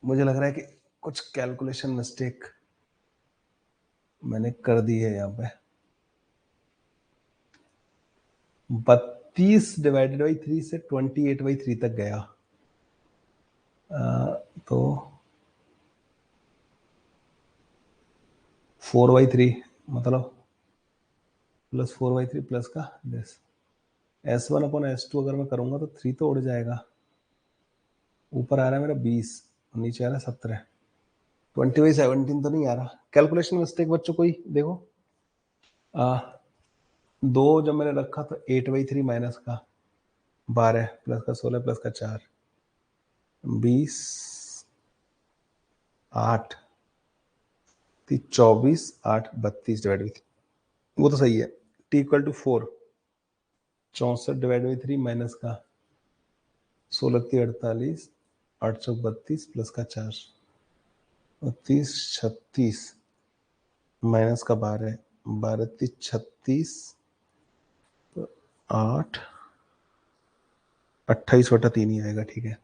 मुझे लग रहा है कि कुछ कैलकुलेशन मिस्टेक मैंने कर दी है यहाँ पे। 32 डिवाइडेड बाई 3 से 28/3 तक गया, तो 4/3 मतलब प्लस 4/3 प्लस का दिस S1/S2 अगर मैं करूंगा तो 3 तो उड़ जाएगा, ऊपर आ रहा है मेरा 20 और नीचे आ रहा है 17, 20/17 तो नहीं आ रहा। कैलकुलेशन मिस्टेक बच्चों कोई देखो, 2 जब मैंने रखा तो 8/3 माइनस का 12 प्लस का 16 प्लस का 4 20 8 24 8 32 डिवाइड बाई 3, वो तो सही है। T equal to 4 64 divide by 3 minus का 16 48 8 32 प्लस का 4 30 36 माइनस का 12 12 36 8 28/3 ही आएगा, ठीक है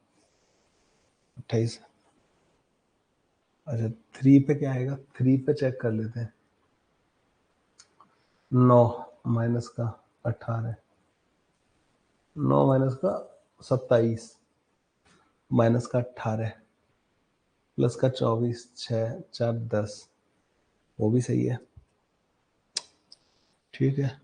28। अच्छा 3 पे क्या आएगा, 3 पे चेक कर लेते हैं, 9 माइनस का 18 9 माइनस का 27 माइनस का 18 प्लस का 24 6 4 10, वो भी सही है, ठीक है।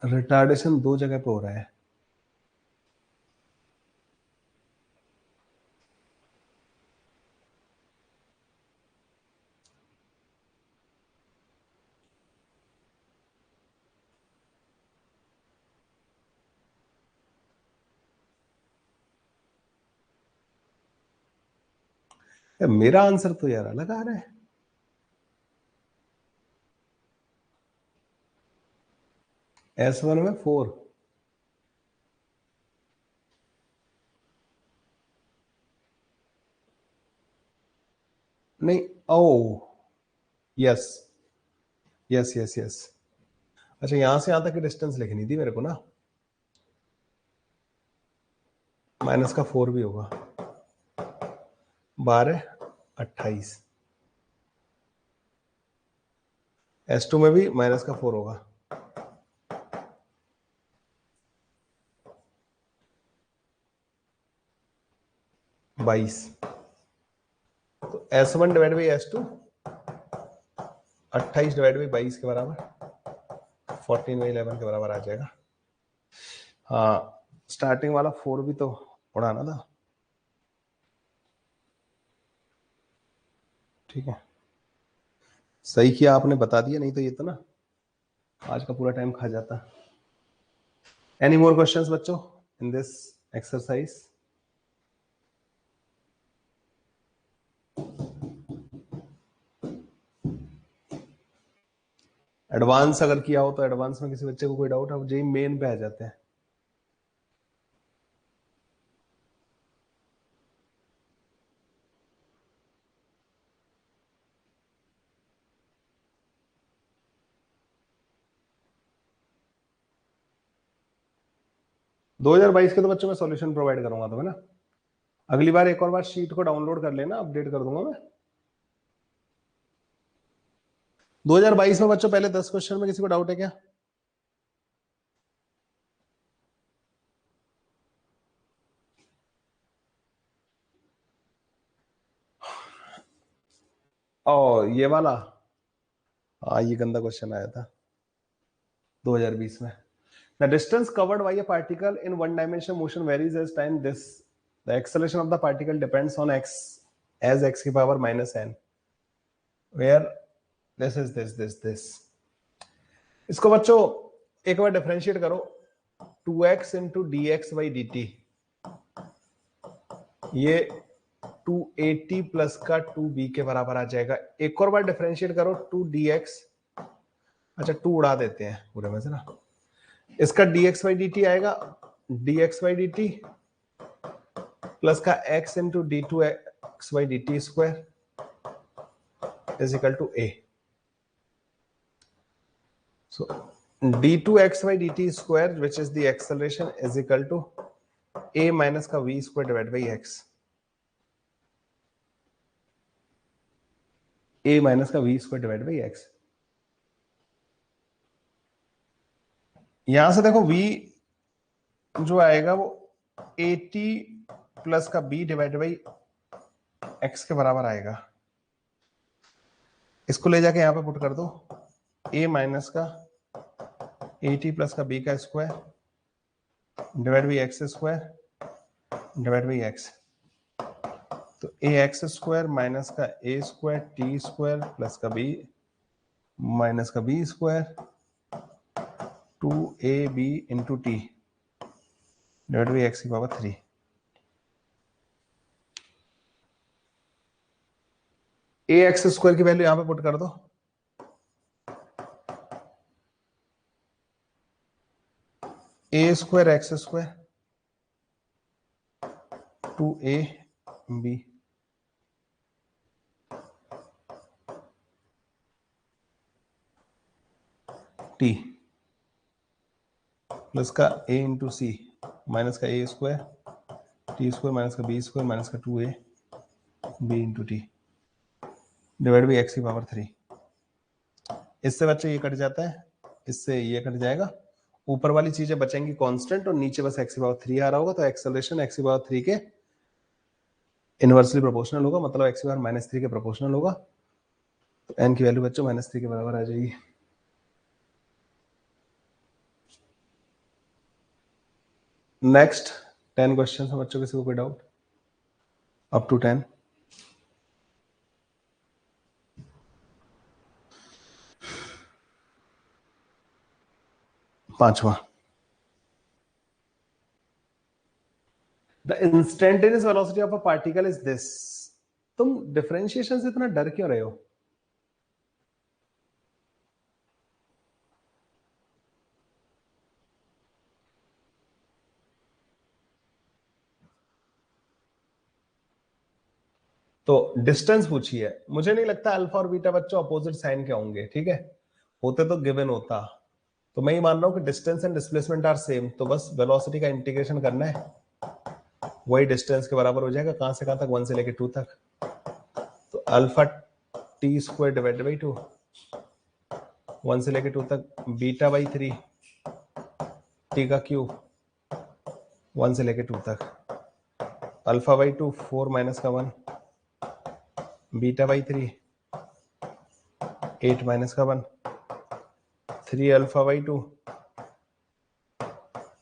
रिटार्डेशन 2 जगह पे हो रहा है, मेरा आंसर तो यार अलग आ रहा है। S1 में 4, नहीं ओ यस यस यस यस, अच्छा यहां से यहां तक की डिस्टेंस लिखनी थी मेरे को ना, माइनस का 4 भी होगा 12 28, S2 में भी माइनस का 4 होगा, 22, तो S1 divide by S2 28 divide by 22 के बराबर 14/11 के बराबर आ जाएगा। हाँ स्टार्टिंग वाला 4 भी तो उड़ाना था, ठीक है सही किया आपने बता दिया, नहीं तो ये तो ना आज का पूरा टाइम खा जाता। एनी मोर क्वेश्चंस बच्चों इन दिस एक्सरसाइज? एडवांस अगर किया हो तो एडवांस में किसी बच्चे को कोई डाउट है, जेई मेन पे आ जाते हैं। दो 2022 के तो बच्चों में सॉल्यूशन प्रोवाइड करूंगा तुम्हें ना, अगली बार एक और बार शीट को डाउनलोड कर लेना, अपडेट कर दूंगा मैं। 2022 में बच्चों पहले 10 क्वेश्चन में किसी को डाउट है क्या? ओ ये वाला, हाँ ये गंदा क्वेश्चन आया था 2020 में। The distance covered by a particle in one dimension motion varies as time. The acceleration of the particle depends on x as x की power minus n, where this is this। इसको बच्चों एक बार differentiate करो, 2x into D x by D T, ये 280 plus का 2b के बराबर आ जाएगा। एक और बार डिफरेंशिएट करो 2dx, अच्छा 2 उड़ा देते हैं पूरे में से ना, इसका dx बाई dt आएगा dx/dt प्लस का x into d2x/dt square is equal to a. So d2x/dt square, which is the acceleration, is equal to a minus का v square divided by x. a minus का v square divided by x. यहां से देखो v जो आएगा वो at plus का b divide by x के बराबर आएगा. इसको ले जाके यहां पे पुट कर दो. a माइनस का at प्लस का b का square divide by x square divide by x. तो ax स्क्वायर माइनस का a square t square plus का b माइनस का b square 2ab into t divide by x की power 3. ax square की value यहां पे put कर दो. a square x square 2ab t plus का a इंटू सी माइनस का a square T square minus का b स्क्वायर माइनस का 2ab into T divide by x की पावर 3. इससे बच्चे ये कट जाता है, इससे ये कट जाएगा. ऊपर वाली चीजें बचेंगी कांस्टेंट और नीचे बस x की पावर 3 आ रहा होगा. तो एक्सेलरेशन x की पावर 3 के इनवर्सली प्रोपोर्शनल होगा, मतलब x की पावर -3 के प्रोपोर्शनल होगा. तो n की वैल्यू बच्चों -3 के बराबर आ जाएगी. नेक्स्ट 10 क्वेश्चन है बच्चों. किसी को कोई डाउट? Up to 10. पांचवा, the instantaneous velocity of a particle is this. तुम डिफरेंशिएशन से इतना डर क्यों रहे हो? तो डिस्टेंस पूछी है. मुझे नहीं लगता अल्फा और बीटा बच्चों अपोजिट साइन के होंगे. ठीक है, होते तो गिवन होता. तो मैं ये मान रहा हूं कि distance and displacement are same. तो बस वेलोसिटी का इंटीग्रेशन करना है, वही डिस्टेंस के बराबर हो जाएगा. कहां से कहां तक? 1 से लेके 2 तक. तो alpha T square divide by 2 1 से लेके 2 तक बीटा बाई 3 टी का क्यूब 1 से लेके 2 तक. अल्फा बाई 2 4 माइनस का 1 बीटा बाई 3 8 माइनस का 1 3 अल्फा बाई 2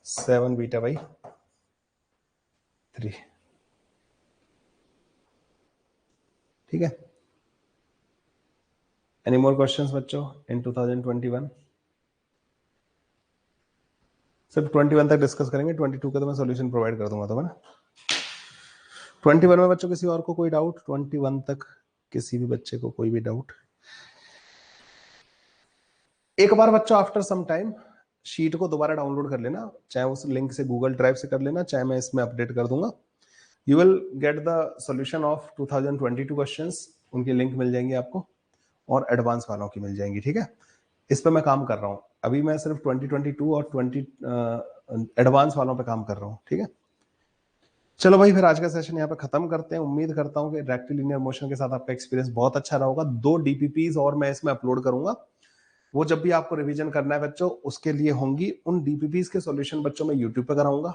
7 बीटा बाई 3. ठीक है. एनी मोर क्वेश्चंस बच्चों इन 2021? सिर्फ 21 तक डिस्कस करेंगे. 22 का तो मैं सॉल्यूशन प्रोवाइड कर दूंगा. तो ना 21 में बच्चों किसी और को कोई डाउट? 21 तक किसी भी बच्चे को कोई भी डाउट? एक बार बच्चों आफ्टर सम टाइम शीट को दोबारा डाउनलोड कर लेना, चाहे उस लिंक से गूगल ड्राइव से कर लेना, चाहे मैं इसमें अपडेट कर दूंगा. You will get the solution of 2022 questions. उनकी लिंक मिल जाएंगी आपको और एडवांस वालों की मिल जाएंगी. ठीक है, इस पे मैं काम कर रहा हूं. अभी मैं सिर्फ 2022 और 20 एडवांस वालों पे काम कर रहा हूं. ठीक है, चलो भाई फिर आज का सेशन यहाँ पे खत्म करते हैं. उम्मीद करता हूँ कि रेक्टिलिनियर मोशन के साथ आपका एक्सपीरियंस बहुत अच्छा रहा होगा. 2 डीपीपीज और मैं इसमें अपलोड करूंगा. वो जब भी आपको रिवीजन करना है बच्चों उसके लिए होंगी. उन डीपीपीज के सॉल्यूशन बच्चों मैं यूट्यूब पे कराऊंगा.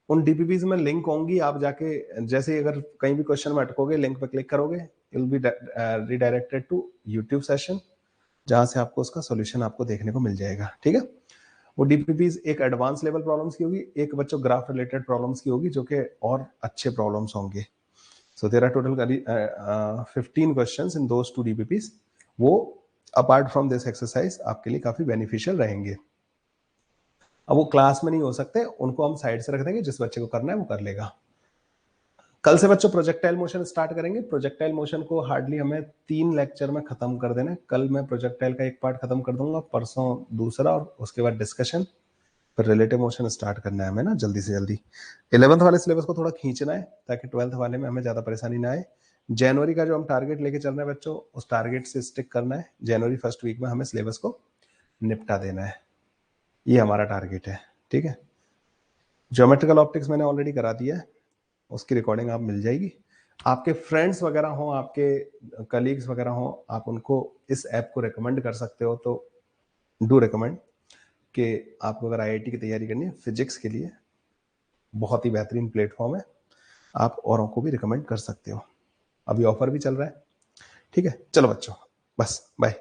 उन डीपीपीज में लिंक होंगी. आप जाके जैसे अगर कहीं भी क्वेश्चन में अटकोगे, लिंक पे क्लिक करोगे, it will be redirected to YouTube session, जहां से आपको उसका सॉल्यूशन आपको देखने को मिल जाएगा. ठीक है, वो डीपीपीज एक एडवांस लेवल प्रॉब्लम्स की होगी, एक बच्चों ग्राफ रिलेटेड प्रॉब्लम्स की होगी, जो कि और अच्छे प्रॉब्लम्स होंगे. So there are total 15 questions in those 2 DPPs. वो अपार्ट फ्रॉम दिस एक्सरसाइज आपके लिए काफी बेनिफिशियल रहेंगे. अब वो क्लास में नहीं हो सकते, उनको हम साइड से रख देंगे. जिस बच्चे को करना है वो कर लेगा. कल से बच्चों प्रोजेक्टाइल मोशन स्टार्ट करेंगे. प्रोजेक्टाइल मोशन को हार्डली हमें 3 लेक्चर में खत्म कर देना है. कल मैं प्रोजेक्टाइल का एक पार्ट खत्म कर दूंगा, परसों दूसरा, और उसके बाद डिस्कशन. पर रिलेटिव मोशन स्टार्ट करना है हमें ना जल्दी से जल्दी। 11th वाले सिलेबस को थोड़ा खींचना है ताकि 12th वाले में हमें ज्यादा परेशानी ना आए। जनवरी का जो हम टारगेट लेके चल रहे हैं बच्चों, उस टारगेट से स्टिक करना है। जनवरी फर्स्ट वीक में हमें सिलेबस को निपटा देना है, ये हमारा टारगेट है। ठीक है, ज्योमेट्रिकल ऑप्टिक्स मैंने ऑलरेडी करा दिया है, उसकी रिकॉर्डिंग आप मिल जाएगी। आपके फ्रेंड्स वगैरह हो, आपके कलीग्स वगैरह हो, आप उनको इस ऐप को रिकमेंड कर सकते हो। तो डू रिकमेंड कि आपको अगर आईआईटी की तैयारी करनी है फिजिक्स के लिए, बहुत ही बेहतरीन प्लेटफॉर्म है, आप औरों को भी रिकमेंड कर सकते हो। अभी ऑफर भी चल रहा है। ठीक है, चलो बच्चों, बस बाय।